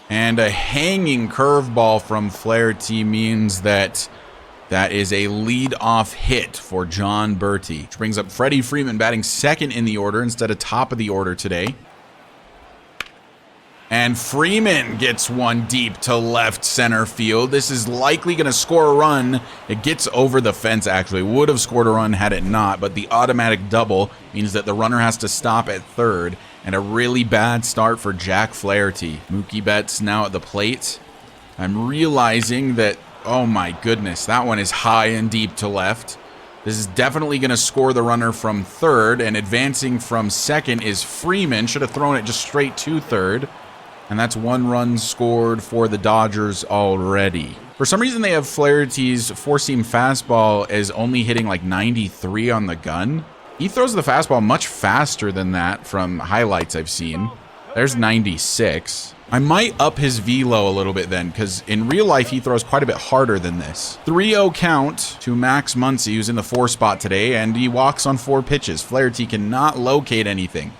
And a hanging curveball from Flaherty means that is a lead-off hit for John Birdie, which brings up Freddie Freeman batting second in the order instead of top of the order today. And Freeman gets one deep to left center field. This is likely going to score a run. It gets over the fence, actually. Would have scored a run had it not, but the automatic double means that the runner has to stop at third. And a really bad start for Jack Flaherty. Mookie Betts now at the plate. I'm realizing that, oh my goodness, that one is high and deep to left. This is definitely going to score the runner from third, and advancing from second is Freeman. Should have thrown it just straight to third. And that's 1 run scored for the Dodgers already. For some reason, they have Flaherty's 4-seam fastball as only hitting like 93 on the gun. He throws the fastball much faster than that from highlights I've seen. There's 96. I might up his velo a little bit then, because in real life, he throws quite a bit harder than this. 3-0 count to Max Muncy, who's in the 4 spot today, and he walks on 4 pitches. Flaherty cannot locate anything.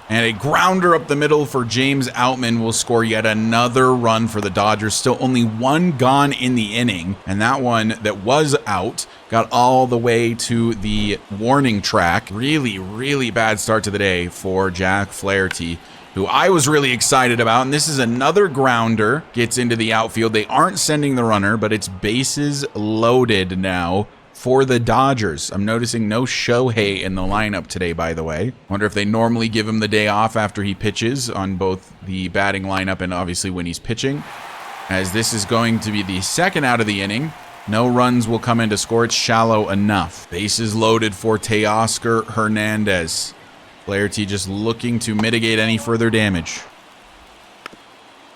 And a grounder up the middle for James Outman will score yet another run for the Dodgers. Still only 1 gone in the inning, and that one that was out got all the way to the warning track. Really, really bad start to the day for Jack Flaherty, who I was really excited about. And this is another grounder, gets into the outfield. They aren't sending the runner, but it's bases loaded now for the Dodgers. I'm noticing no Shohei in the lineup today, by the way. Wonder if they normally give him the day off after he pitches on both the batting lineup and obviously when he's pitching. As this is going to be the second out of the inning. No runs will come in to score. It's shallow enough. Bases loaded for Teoscar Hernandez. Flaherty just looking to mitigate any further damage.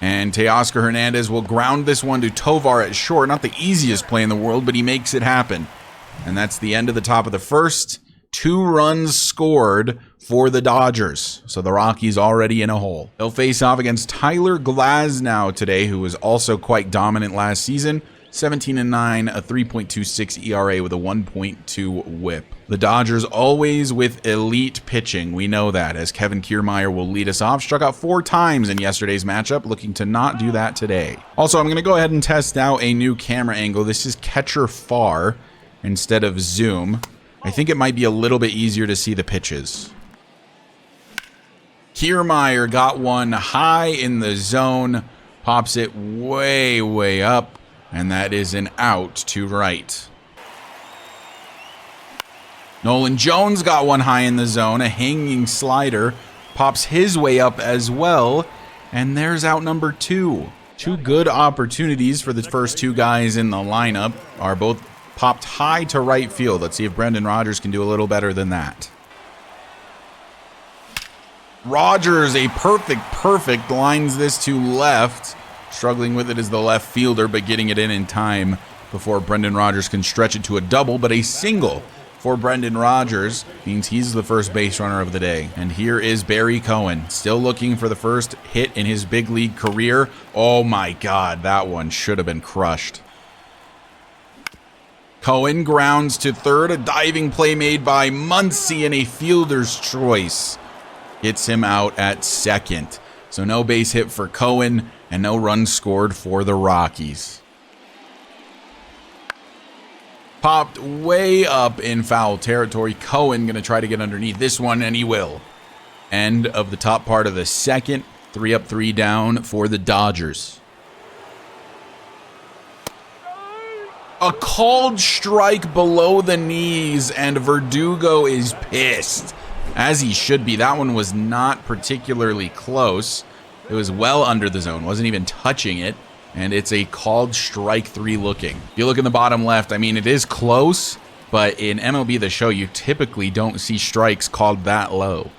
And Teoscar Hernandez will ground this one to Tovar at short. Not the easiest play in the world, but he makes it happen. And that's the end of the top of the first. 2 runs scored for the Dodgers. So the Rockies already in a hole. They'll face off against Tyler Glasnow today, who was also quite dominant last season. 17-9, a 3.26 ERA with a 1.2 whip. The Dodgers always with elite pitching. We know that, as Kevin Kiermaier will lead us off. Struck out 4 times in yesterday's matchup, looking to not do that today. Also, I'm going to go ahead and test out a new camera angle. This is catcher far instead of zoom. I think it might be a little bit easier to see the pitches. Kiermaier got one high in the zone, pops it way, way up. And that is an out to right. Nolan Jones got one high in the zone. A hanging slider pops his way up as well. And there's out number 2. 2 good opportunities for the first 2 guys in the lineup are both popped high to right field. Let's see if Brendan Rodgers can do a little better than that. Rodgers, a perfect, lines this to left. Struggling with it is the left fielder, but getting it in time before Brendan Rodgers can stretch it to a double. But a single for Brendan Rodgers means he's the first base runner of the day. And here is Barry Cohen, still looking for the first hit in his big league career. Oh my God, that one should have been crushed. Cohen grounds to third, a diving play made by Muncy and a fielder's choice gets him out at second. So no base hit for Cohen and no runs scored for the Rockies. Popped way up in foul territory. Cohen going to try to get underneath this one, and he will. End of the top part of the second. 3 up, 3 down for the Dodgers. A called strike below the knees, and Verdugo is pissed. As he should be. That one was not particularly close. It was well under the zone. Wasn't even touching it. And it's a called strike 3 looking. If you look in the bottom left, I mean, it is close. But in MLB The Show, you typically don't see strikes called that low.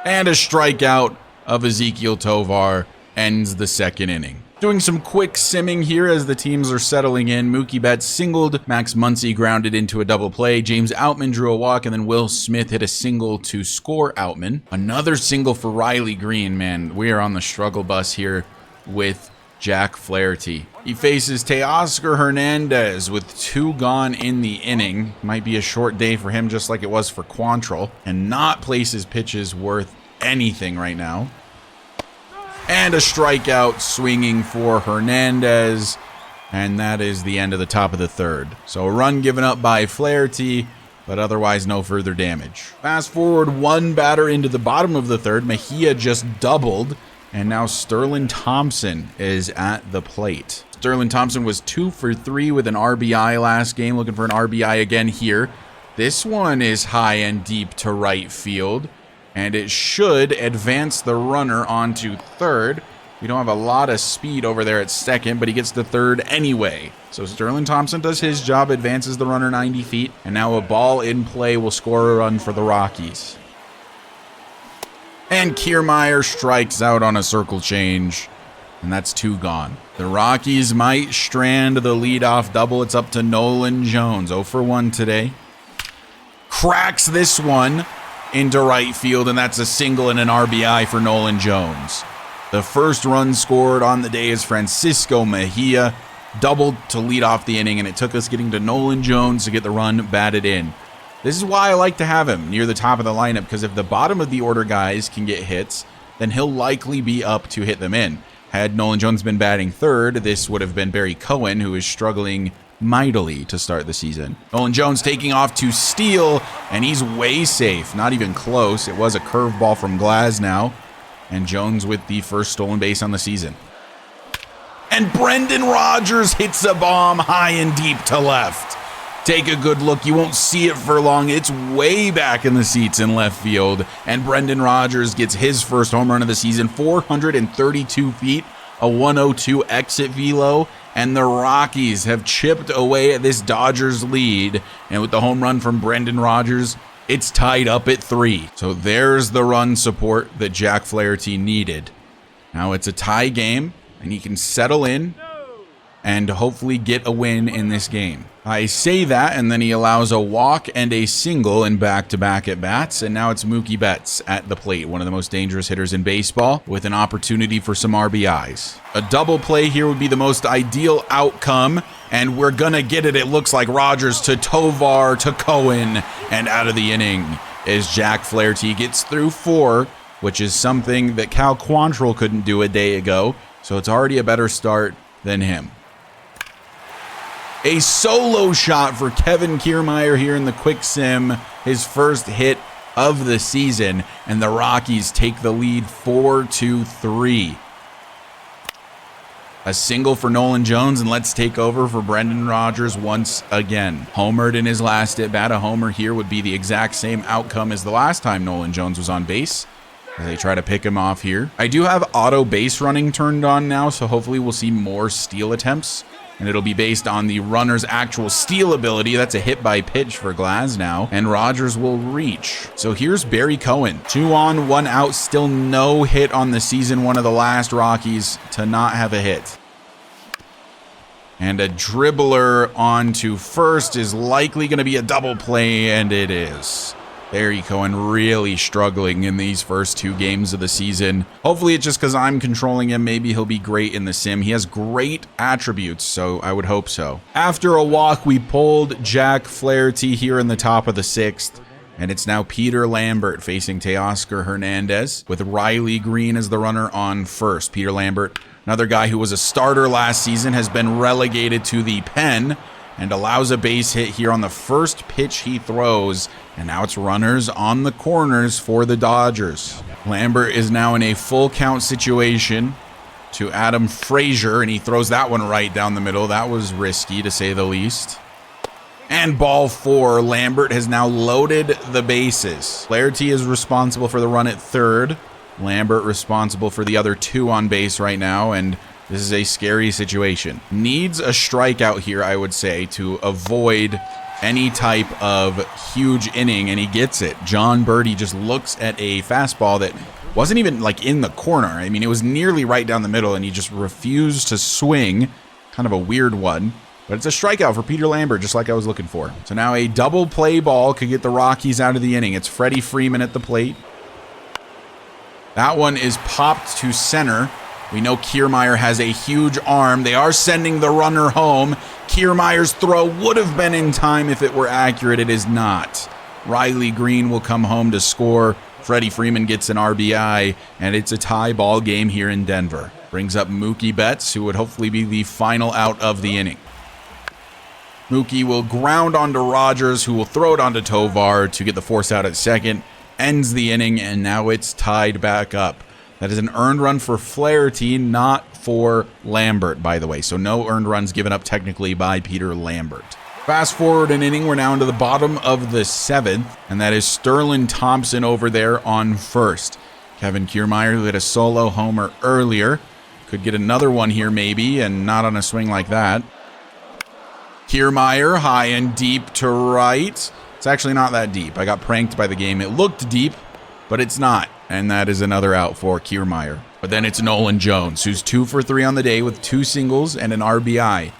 And a strikeout of Ezequiel Tovar ends the second inning. Doing some quick simming here as the teams are settling in. Mookie Betts singled, Max Muncy grounded into a double play, James Outman drew a walk, and then Will Smith hit a single to score Outman. Another single for Riley Green. Man, we are on the struggle bus here with Jack Flaherty. He faces Teoscar Hernandez with 2 gone in the inning. Might be a short day for him just like it was for Quantrill, and not place his pitches worth anything right now. And a strikeout swinging for Hernandez. And that is the end of the top of the third. So a run given up by Flaherty, but otherwise no further damage. Fast forward 1 batter into the bottom of the third. Mejia just doubled. And now Sterling Thompson is at the plate. Sterling Thompson was 2 for 3 with an RBI last game. Looking for an RBI again here. This one is high and deep to right field. And it should advance the runner onto third. We don't have a lot of speed over there at second, but he gets to third anyway. So Sterling Thompson does his job, advances the runner 90 feet, and now a ball in play will score a run for the Rockies. And Kiermaier strikes out on a circle change, and that's 2 gone. The Rockies might strand the leadoff double. It's up to Nolan Jones, 0 for 1 today. Cracks this one into right field, and that's a single and an RBI for Nolan Jones. The first run scored on the day is Francisco Mejia, doubled to lead off the inning, and it took us getting to Nolan Jones to get the run batted in. This is why I like to have him near the top of the lineup, because if the bottom of the order guys can get hits, then he'll likely be up to hit them in. Had Nolan Jones been batting third, this would have been Barry Cohen, who is struggling mightily to start the season. Nolan Jones taking off to steal, and he's way safe. Not even close. It was a curveball from Glasnow, and Jones with the first stolen base on the season. And Brendan Rodgers hits a bomb high and deep to left. Take a good look. You won't see it for long. It's way back in the seats in left field. And Brendan Rodgers gets his first home run of the season, 432 feet, a 102 exit velo. And the Rockies have chipped away at this Dodgers lead. And with the home run from Brendan Rodgers, it's tied up at 3. So there's the run support that Jack Flaherty needed. Now it's a tie game, and he can settle in and hopefully get a win in this game. I say that, and then he allows a walk and a single in back-to-back at-bats, and now it's Mookie Betts at the plate, one of the most dangerous hitters in baseball, with an opportunity for some RBIs. A double play here would be the most ideal outcome, and we're gonna get it. It looks like Rodgers to Tovar to Cohen, and out of the inning as Jack Flaherty gets through 4, which is something that Cal Quantrill couldn't do a day ago, so it's already a better start than him. A solo shot for Kevin Kiermaier here in the quick sim, his first hit of the season, and the Rockies take the lead 4-3. A single for Nolan Jones, and let's take over for Brendan Rodgers once again. Homered in his last at-bat. A homer here would be the exact same outcome as the last time Nolan Jones was on base. They try to pick him off here. I do have auto base running turned on now, so hopefully we'll see more steal attempts. And it'll be based on the runner's actual steal ability. That's a hit by pitch for Glasnow, and Rodgers will reach. So here's Barry Cohen. 2 on, 1 out, still no hit on the season. One of the last Rockies to not have a hit. And a dribbler on to first is likely going to be a double play, and it is. Barry Cohen really struggling in these first 2 games of the season. Hopefully it's just because I'm controlling him. Maybe he'll be great in the sim. He has great attributes, so I would hope so. After a walk, we pulled Jack Flaherty here in the top of the 6th. And it's now Peter Lambert facing Teoscar Hernandez with Riley Green as the runner on first. Peter Lambert, another guy who was a starter last season, has been relegated to the pen and allows a base hit here on the first pitch he throws. And now it's runners on the corners for the Dodgers. Lambert is now in a full count situation to Adam Frazier, and he throws that one right down the middle. That was risky, to say the least. And ball 4. Lambert has now loaded the bases. Flaherty is responsible for the run at third. Lambert responsible for the other 2 on base right now, and this is a scary situation. Needs a strikeout here, I would say, to avoid any type of huge inning, and he gets it. John Birdie just looks at a fastball that wasn't even like in the corner. I mean, it was nearly right down the middle, and he just refused to swing. Kind of a weird one, but it's a strikeout for Peter Lambert, just like I was looking for. So now a double play ball could get the Rockies out of the inning. It's Freddie Freeman at the plate. That one is popped to center. We know Kiermaier has a huge arm. They are sending the runner home. Kiermaier's throw would have been in time if it were accurate. It is not. Riley Green will come home to score. Freddie Freeman gets an RBI, and it's a tie ball game here in Denver. Brings up Mookie Betts, who would hopefully be the final out of the inning. Mookie will ground onto Rodgers, who will throw it onto Tovar to get the force out at second. Ends the inning, and now it's tied back up. That is an earned run for Flaherty, not for Lambert, by the way. So no earned runs given up technically by Peter Lambert. Fast forward an inning, we're now into the bottom of the 7th, and that is Sterling Thompson over there on first. Kevin Kiermaier, who hit a solo homer earlier, could get another one here maybe, and not on a swing like that. Kiermaier high and deep to right. It's actually not that deep. I got pranked by the game. It looked deep, but it's not. And that is another out for Kiermaier. But then it's Nolan Jones, who's 2 for 3 on the day with 2 singles and an RBI.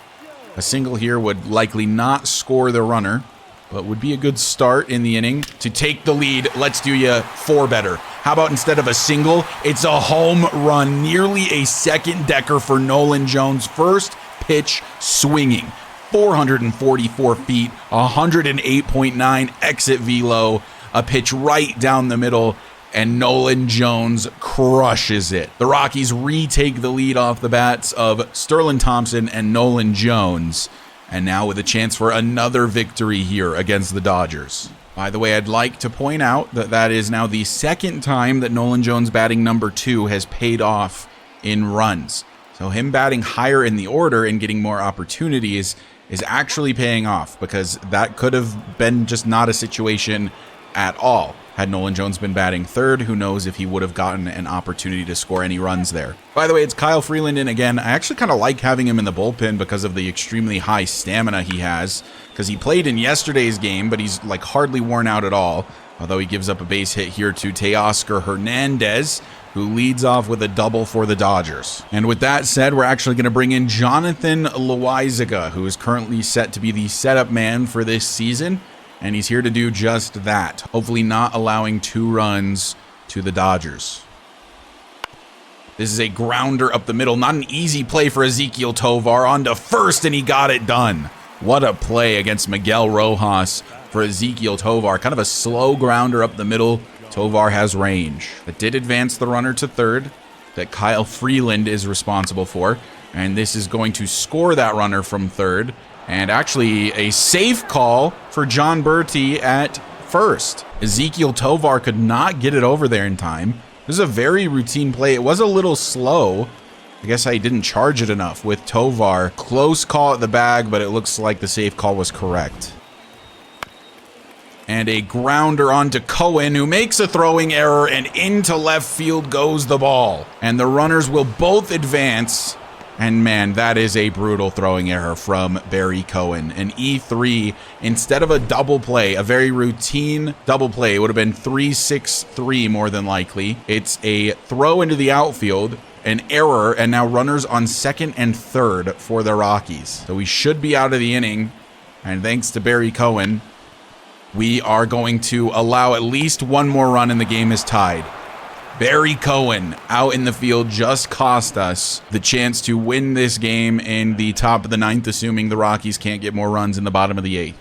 A single here would likely not score the runner, but would be a good start in the inning to take the lead. Let's do you 4 better. How about instead of a single, it's a home run, nearly a second decker for Nolan Jones. First pitch swinging. 444 feet, 108.9 exit velo, a pitch right down the middle, and Nolan Jones crushes it. The Rockies retake the lead off the bats of Sterling Thompson and Nolan Jones, And now with a chance for another victory here against the Dodgers. By the way, I'd like to point out that that is now the second time that Nolan Jones batting number 2 has paid off in runs. So him batting higher in the order and getting more opportunities is actually paying off, because that could have been just not a situation at all. Had Nolan Jones been batting third, who knows if he would have gotten an opportunity to score any runs there. By the way, it's Kyle Freeland in again. I actually kind of like having him in the bullpen because of the extremely high stamina he has, because he played in yesterday's game, but he's like hardly worn out at all, although he gives up a base hit here to Teoscar Hernandez, who leads off with a double for the Dodgers. And with that said, we're actually going to bring in Jonathan Loizaga, who is currently set to be the setup man for this season. And he's here to do just that, hopefully not allowing 2 runs to the Dodgers. This is a grounder up the middle. Not an easy play for Ezequiel Tovar. On to first, and he got it done. What a play against Miguel Rojas for Ezequiel Tovar. Kind of a slow grounder up the middle. Tovar has range. That did advance the runner to third that Kyle Freeland is responsible for. And this is going to score that runner from third. And actually a safe call for John Bertie at first. Ezequiel Tovar could not get it over there in time. This is a very routine play. It was a little slow. I guess I didn't charge it enough with Tovar. Close call at the bag, but it looks like the safe call was correct. And a grounder onto Cohen, who makes a throwing error, and into left field goes the ball. And the runners will both advance. And man, that is a brutal throwing error from Barry Cohen. An E3 instead of a double play, a very routine double play. It would have been 3-6-3 more than likely. It's a throw into the outfield, an error, and now runners on second and third for the Rockies. So we should be out of the inning. And thanks to Barry Cohen, we are going to allow at least 1 more run and the game is tied. Barry Cohen out in the field just cost us the chance to win this game in the top of the 9th, assuming the Rockies can't get more runs in the bottom of the 8th.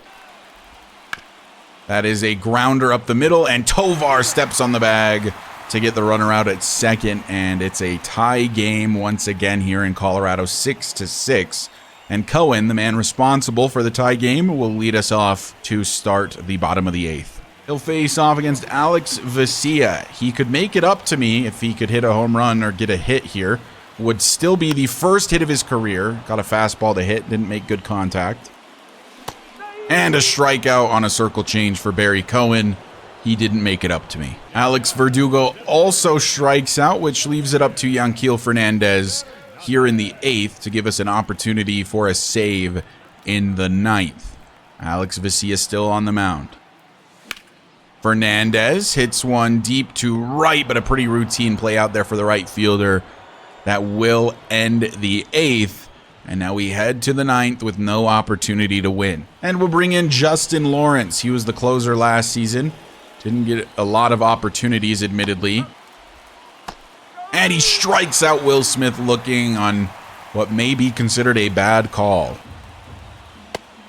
That is a grounder up the middle, and Tovar steps on the bag to get the runner out at second, and it's a tie game once again here in Colorado, 6-6. And Cohen, the man responsible for the tie game, will lead us off to start the bottom of the 8th. He'll face off against Alex Vesia. He could make it up to me if he could hit a home run or get a hit here. Would still be the first hit of his career. Got a fastball to hit, didn't make good contact. And a strikeout on a circle change for Barry Cohen. He didn't make it up to me. Alex Verdugo also strikes out, which leaves it up to Yanquiel Fernandez here in the 8th to give us an opportunity for a save in the 9th. Alex Vesia still on the mound. Fernandez hits one deep to right, but a pretty routine play out there for the right fielder. That will end the 8th. And now we head to the 9th with no opportunity to win. And we'll bring in Justin Lawrence. He was the closer last season. Didn't get a lot of opportunities, admittedly. And he strikes out Will Smith, looking on what may be considered a bad call.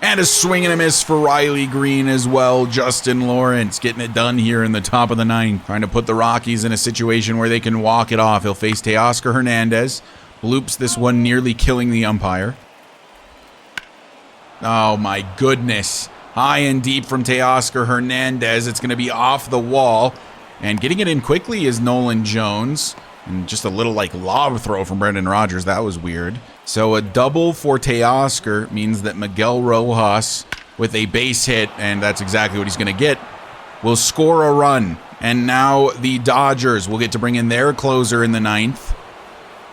And a swing and a miss for Riley Green as well. Justin Lawrence getting it done here in the top of the 9th. Trying to put the Rockies in a situation where they can walk it off. He'll face Teoscar Hernandez. Bloops this one, nearly killing the umpire. Oh my goodness. High and deep from Teoscar Hernandez. It's going to be off the wall. And getting it in quickly is Nolan Jones. And just a little like lob throw from Brendan Rodgers. That was weird. So a double for Teoscar means that Miguel Rojas with a base hit, and that's exactly what he's going to get, will score a run. And now the Dodgers will get to bring in their closer in the 9th.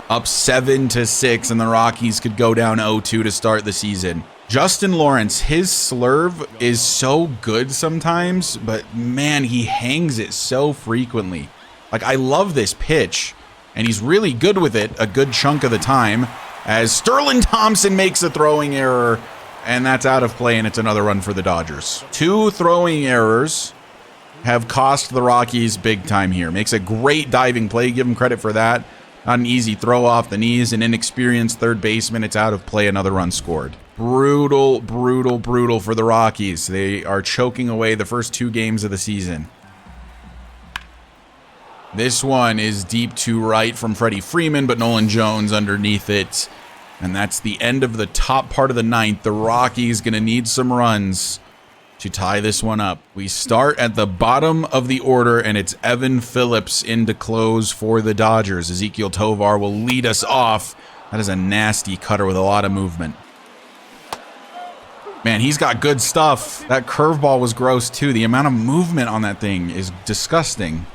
Up 7-6, and the Rockies could go down 0-2 to start the season. Justin Lawrence, his slurve is so good sometimes, but man, he hangs it so frequently. Like, I love this pitch, and he's really good with it a good chunk of the time, as Sterling Thompson makes a throwing error, and that's out of play, and it's another run for the Dodgers. 2 throwing errors have cost the Rockies big time here. Makes a great diving play, give him credit for that. Not an easy throw off the knees, an inexperienced third baseman, it's out of play, another run scored. Brutal, brutal, brutal for the Rockies. They are choking away the first 2 games of the season. This one is deep to right from Freddie Freeman, but Nolan Jones underneath it. And that's the end of the top part of the ninth. The Rockies going to need some runs to tie this one up. We start at the bottom of the order, and it's Evan Phillips in to close for the Dodgers. Ezequiel Tovar will lead us off. That is a nasty cutter with a lot of movement. Man, he's got good stuff. That curveball was gross too. The amount of movement on that thing is disgusting.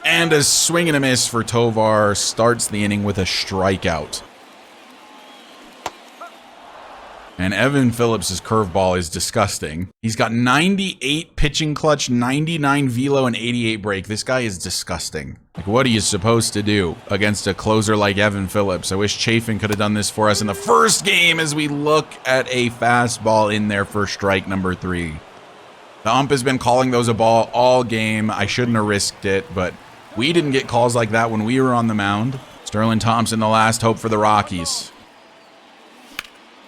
And a swing and a miss for Tovar starts the inning with a strikeout. And Evan Phillips' curveball is disgusting. He's got 98 pitching clutch, 99 velo, and 88 break. This guy is disgusting. Like, what are you supposed to do against a closer like Evan Phillips? I wish Chafin could have done this for us in the first game as we look at a fastball in there for strike number 3. The ump has been calling those a ball all game. I shouldn't have risked it, but we didn't get calls like that when we were on the mound. Sterling Thompson, the last hope for the Rockies.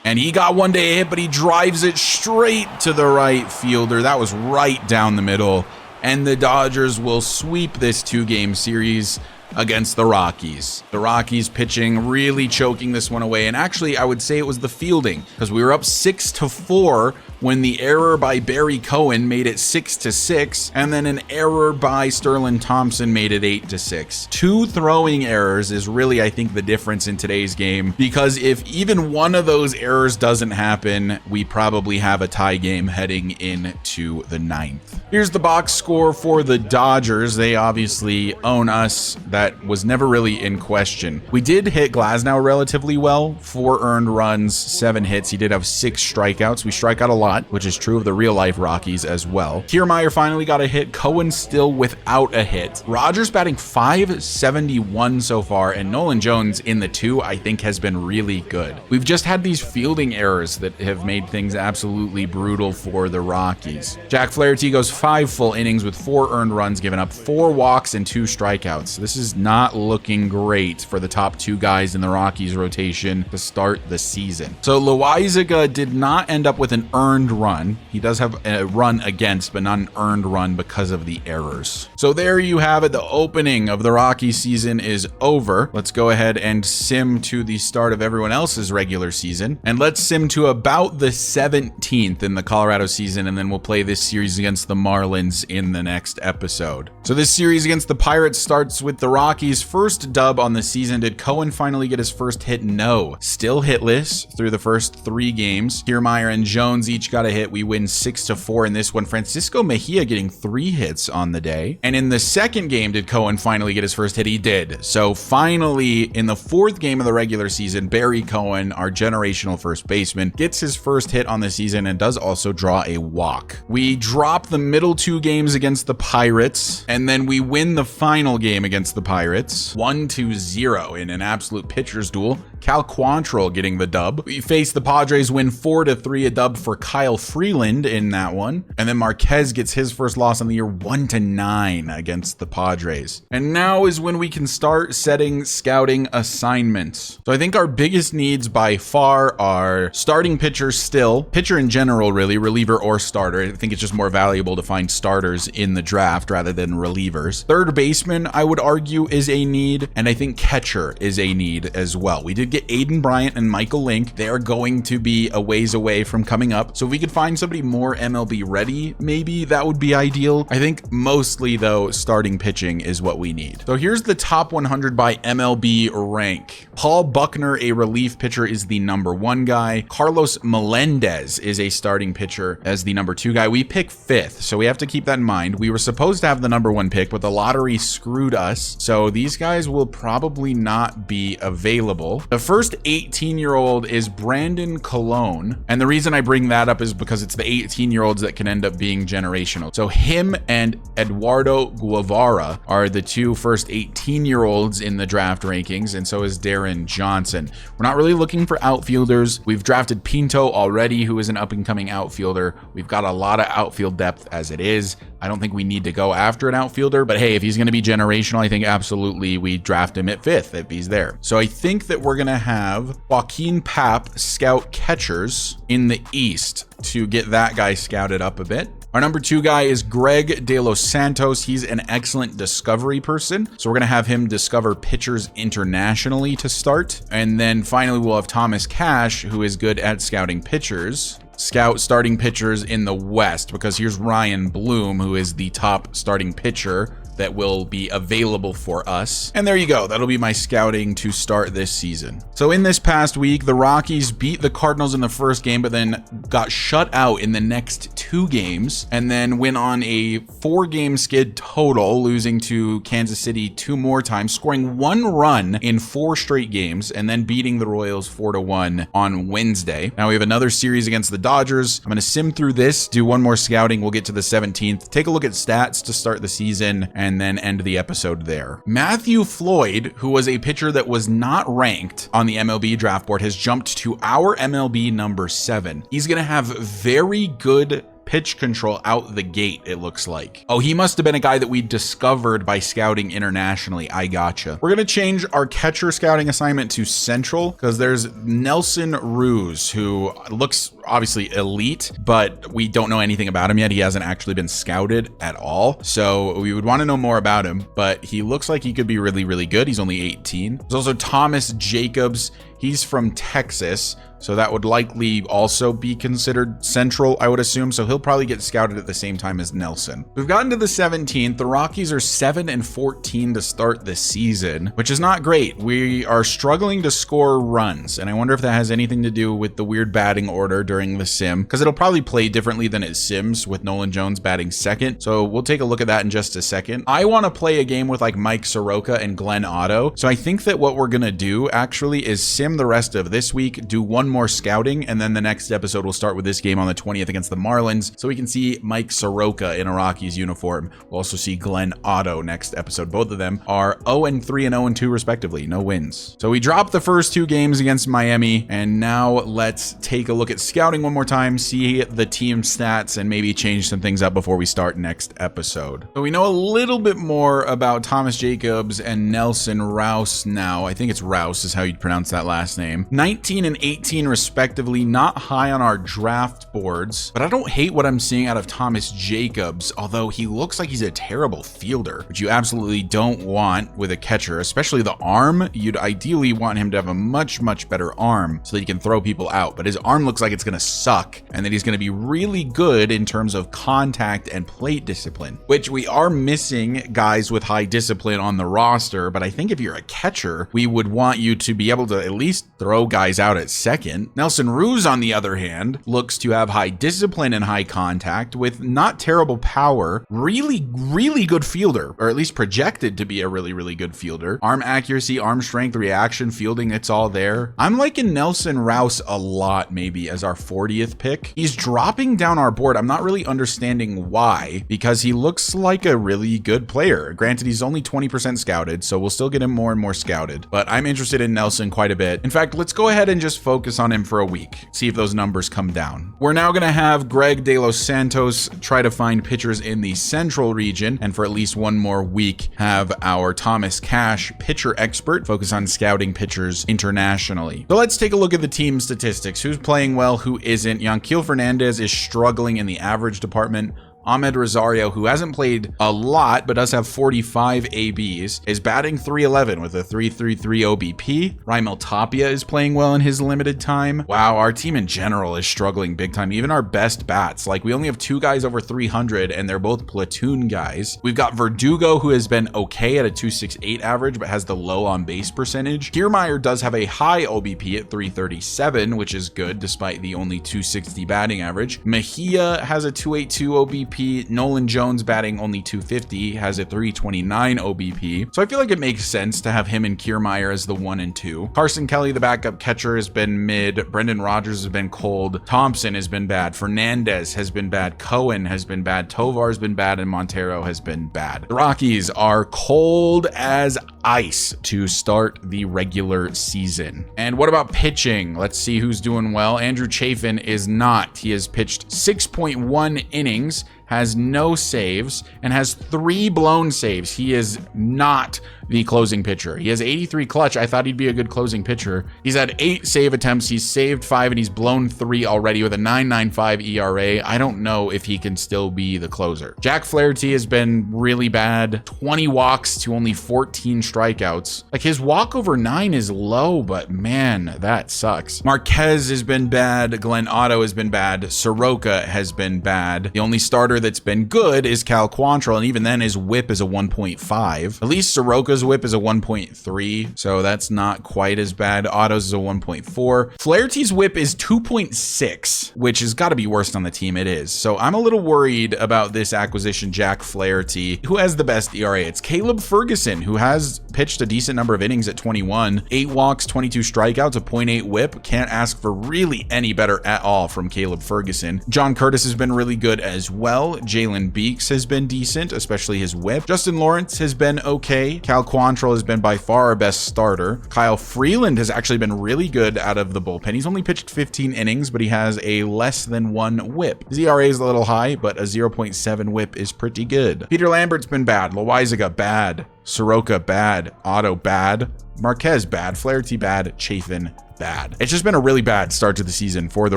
And he got one day hit, but he drives it straight to the right fielder. That was right down the middle. And the Dodgers will sweep this 2-game series against the Rockies. The Rockies pitching really choking this one away. And actually, I would say it was the fielding, because we were up 6-4 when the error by Barry Cohen made it 6-6, and then an error by Sterling Thompson made it 8-6. 2 throwing errors is really, I think, the difference in today's game, because if even one of those errors doesn't happen, we probably have a tie game heading into the 9th. Here's the box score for the Dodgers. They obviously own us. That was never really in question. We did hit Glasnow relatively well. 4 earned runs, 7 hits. He did have 6 strikeouts. We strike out a lot, which is true of the real-life Rockies as well. Kiermaier finally got a hit. Cohen still without a hit. Rogers batting .571 so far, and Nolan Jones in the 2, I think, has been really good. We've just had these fielding errors that have made things absolutely brutal for the Rockies. Jack Flaherty goes 5 full innings with 4 earned runs given up, 4 walks, and 2 strikeouts. This is not looking great for the top 2 guys in the Rockies rotation to start the season. So Loaizaga did not end up with an earned run. He does have a run against, but not an earned run because of the errors. So there you have it. The opening of the Rockies season is over. Let's go ahead and sim to the start of everyone else's regular season. And let's sim to about the 17th in the Colorado season, and then we'll play this series against the Marlins in the next episode. So this series against the Pirates starts with the Rockies' first dub on the season. Did Cohen finally get his first hit? No. Still hitless through the first 3 games. Kiermaier and Jones each got a hit. We win 6-4 in this one. Francisco Mejia getting 3 hits on the day. And in the second game, did Cohen finally get his first hit? He did. So finally, in the 4th game of the regular season, Barry Cohen, our generational first baseman, gets his first hit on the season and does also draw a walk. We drop the middle 2 games against the Pirates, and then we win the final game against the Pirates 1-0 in an absolute pitcher's duel. Cal Quantrill getting the dub. We face the Padres, win 4-3, a dub for Kyle Freeland in that one. And then Marquez gets his first loss on the year 1-9 against the Padres. And now is when we can start setting scouting assignments. So I think our biggest needs by far are starting pitchers still, pitcher in general really, reliever or starter. I think it's just more valuable to find starters in the draft rather than relievers. Third baseman, I would argue, is a need, and I think catcher is a need as well. We did get Aiden Bryant and Michael Link. They are going to be a ways away from coming up. So if we could find somebody more MLB ready, maybe that would be ideal. I think mostly though, starting pitching is what we need. So here's the top 100 by MLB rank. Paul Buckner, a relief pitcher, is the number 1 guy. Carlos Melendez is a starting pitcher as the number 2 guy. We pick 5th, so we have to keep that in mind. We were supposed to have the number 1 pick, but the lottery screwed us. So these guys will probably not be available. The first 18-year-old is Brandon Colon. And the reason I bring that up is because it's the 18-year-olds that can end up being generational. So him and Eduardo Guevara are the 2 first 18-year-olds in the draft rankings, and so is Darren Johnson. We're not really looking for outfielders. We've drafted Pinto already, who is an up-and-coming outfielder. We've got a lot of outfield depth as it is. I don't think we need to go after an outfielder, but hey, if he's going to be generational, I think absolutely we draft him at 5th if he's there. So I think that we're going to have Joaquin Papp scout catchers in the East to get that guy scouted up a bit. Our number 2 guy is Greg De Los Santos. He's an excellent discovery person, so we're going to have him discover pitchers internationally to start. And then finally, we'll have Thomas Cash, who is good at scouting pitchers. Scout starting pitchers in the West, because here's Ryan Bloom, who is the top starting pitcher that will be available for us. And there you go. That'll be my scouting to start this season. So in this past week, the Rockies beat the Cardinals in the first game, but then got shut out in the next 2 games, and then went on a 4-game skid total, losing to Kansas City 2 more times, scoring 1 run in 4 straight games, and then beating the Royals 4-1 on Wednesday. Now we have another series against the Dodgers. I'm going to sim through this, do 1 more scouting. We'll get to the 17th, take a look at stats to start the season, and then end the episode there. Matthew Floyd, who was a pitcher that was not ranked on the MLB draft board, has jumped to our MLB number 7. He's going to have very good pitch control out the gate, it looks like. Oh, he must have been a guy that we discovered by scouting internationally. I gotcha. We're going to change our catcher scouting assignment to Central, because there's Nelson Ruse, who looks obviously elite, but we don't know anything about him yet. He hasn't actually been scouted at all, so we would want to know more about him, but he looks like he could be really, really good. He's only 18. There's also Thomas Jacobs. He's from Texas, so that would likely also be considered Central, I would assume. So he'll probably get scouted at the same time as Nelson. We've gotten to the 17th. The Rockies are 7-14 to start this season, which is not great. We are struggling to score runs, and I wonder if that has anything to do with the weird batting order during the sim, because it'll probably play differently than it sims with Nolan Jones batting second. So we'll take a look at that in just a second. I want to play a game with like Mike Soroka and Glenn Otto. So I think that what we're going to do actually is sim the rest of this week, do 1 more scouting, and then the next episode will start with this game on the 20th against the Marlins, so we can see Mike Soroka in a Rockies uniform. We'll also see Glenn Otto next episode. Both of them are 0-3 and 0-2 respectively, no wins. So we dropped the first 2 games against Miami, and now let's take a look at scouting one more time, see the team stats, and maybe change some things up before we start next episode. So we know a little bit more about Thomas Jacobs and Nelson Rouse now. I think it's Rouse is how you'd pronounce that last name. 19 and 18 respectively, not high on our draft boards, but I don't hate what I'm seeing out of Thomas Jacobs, although he looks like he's a terrible fielder, which you absolutely don't want with a catcher, especially the arm. You'd ideally want him to have a much, much better arm so that he can throw people out, but his arm looks like it's going to suck, and that he's going to be really good in terms of contact and plate discipline, which we are missing guys with high discipline on the roster. But I think if you're a catcher, we would want you to be able to at least throw guys out at second. Nelson Ruse, on the other hand, looks to have high discipline and high contact with not terrible power. Really, really good fielder, or at least projected to be a really, really good fielder. Arm accuracy, arm strength, reaction, fielding, it's all there. I'm liking Nelson Rouse a lot, maybe as our 40th pick. He's dropping down our board. I'm not really understanding why, because he looks like a really good player. Granted, he's only 20% scouted, so we'll still get him more and more scouted, but I'm interested in Nelson quite a bit. In fact, let's go ahead and just focus on him for a week, see if those numbers come down. We're now going to have Greg De Los Santos try to find pitchers in the Central region, and for at least 1 more week, have our Thomas Cash, pitcher expert, focus on scouting pitchers internationally. So let's take a look at the team statistics. Who's playing well, who isn't? Yanquiel Fernandez is struggling in the average department. Ahmed Rosario, who hasn't played a lot but does have 45 ABs, is batting .311 with a .333 OBP. Raimel Tapia is playing well in his limited time. Wow, our team in general is struggling big time. Even our best bats, like we only have 2 guys over 300 and they're both platoon guys. We've got Verdugo, who has been okay at a .268 average but has the low on base percentage. Kiermaier does have a high OBP at .337, which is good despite the only .260 batting average. Mejia has a .282 OBP. Nolan Jones, batting only .250, has a .329 OBP. So I feel like it makes sense to have him and Kiermaier as the 1 and 2. Carson Kelly, the backup catcher, has been mid. Brendan Rodgers has been cold. Thompson has been bad. Fernandez has been bad. Cohen has been bad. Tovar has been bad. And Montero has been bad. The Rockies are cold as ice to start the regular season. And what about pitching? Let's see who's doing well. Andrew Chafin is not. He has pitched 6.1 innings, has no saves, and has 3 blown saves. He is not the closing pitcher. He has 83 clutch. I thought he'd be a good closing pitcher. He's had 8 save attempts. He's saved 5 and he's blown 3 already with a 9.95 ERA. I don't know if he can still be the closer. Jack Flaherty has been really bad. 20 walks to only 14 strikeouts. Like, his walk over 9 is low, but man, that sucks. Marquez has been bad. Glenn Otto has been bad. Soroka has been bad. The only starter that's been good is Cal Quantrill, and even then his whip is a 1.5. At least Soroka's whip is a 1.3, so that's not quite as bad. Otto's is a 1.4. Flaherty's whip is 2.6, which has got to be worst on the team. It is. So I'm a little worried about this acquisition, Jack Flaherty. Who has the best ERA? It's Caleb Ferguson, who has pitched a decent number of innings at 21. 8 walks, 22 strikeouts, a 0.8 whip. Can't ask for really any better at all from Caleb Ferguson. John Curtis has been really good as well. Jalen Beeks has been decent, especially his whip. Justin Lawrence has been okay. Cal Quantrill has been by far our best starter. Kyle Freeland has actually been really good out of the bullpen. He's only pitched 15 innings, but he has a less than 1 whip. His ERA is a little high, but a 0.7 whip is pretty good. Peter Lambert's been bad. Loizaga bad. Soroka bad. Otto bad. Marquez bad. Flaherty bad. Chafin bad. It's just been a really bad start to the season for the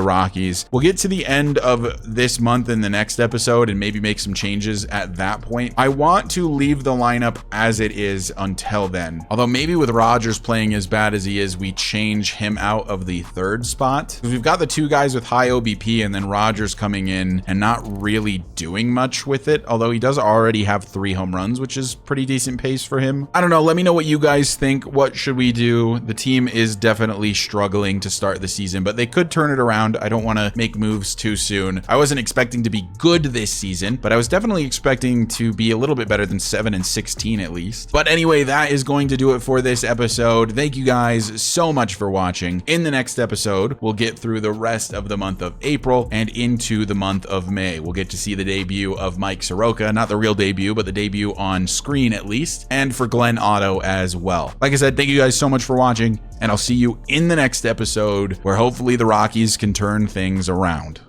Rockies. We'll get to the end of this month in the next episode and maybe make some changes at that point. I want to leave the lineup as it is until then. Although maybe with Rogers playing as bad as he is, we change him out of the 3rd spot. We've got the 2 guys with high OBP and then Rogers coming in and not really doing much with it. Although he does already have 3 home runs, which is pretty decent pace for him. I don't know. Let me know what you guys think. What should we do? The team is definitely struggling to start the season, but they could turn it around. I don't want to make moves too soon. I wasn't expecting to be good this season, but I was definitely expecting to be a little bit better than 7-16 at least. But anyway, that is going to do it for this episode. Thank you guys so much for watching. In the next episode, we'll get through the rest of the month of April and into the month of May. We'll get to see the debut of Mike Soroka, not the real debut, but the debut on screen at least, and for Glenn Otto as well. Like I said, thank you guys so much for watching, and I'll see you in the next episode where hopefully the Rockies can turn things around.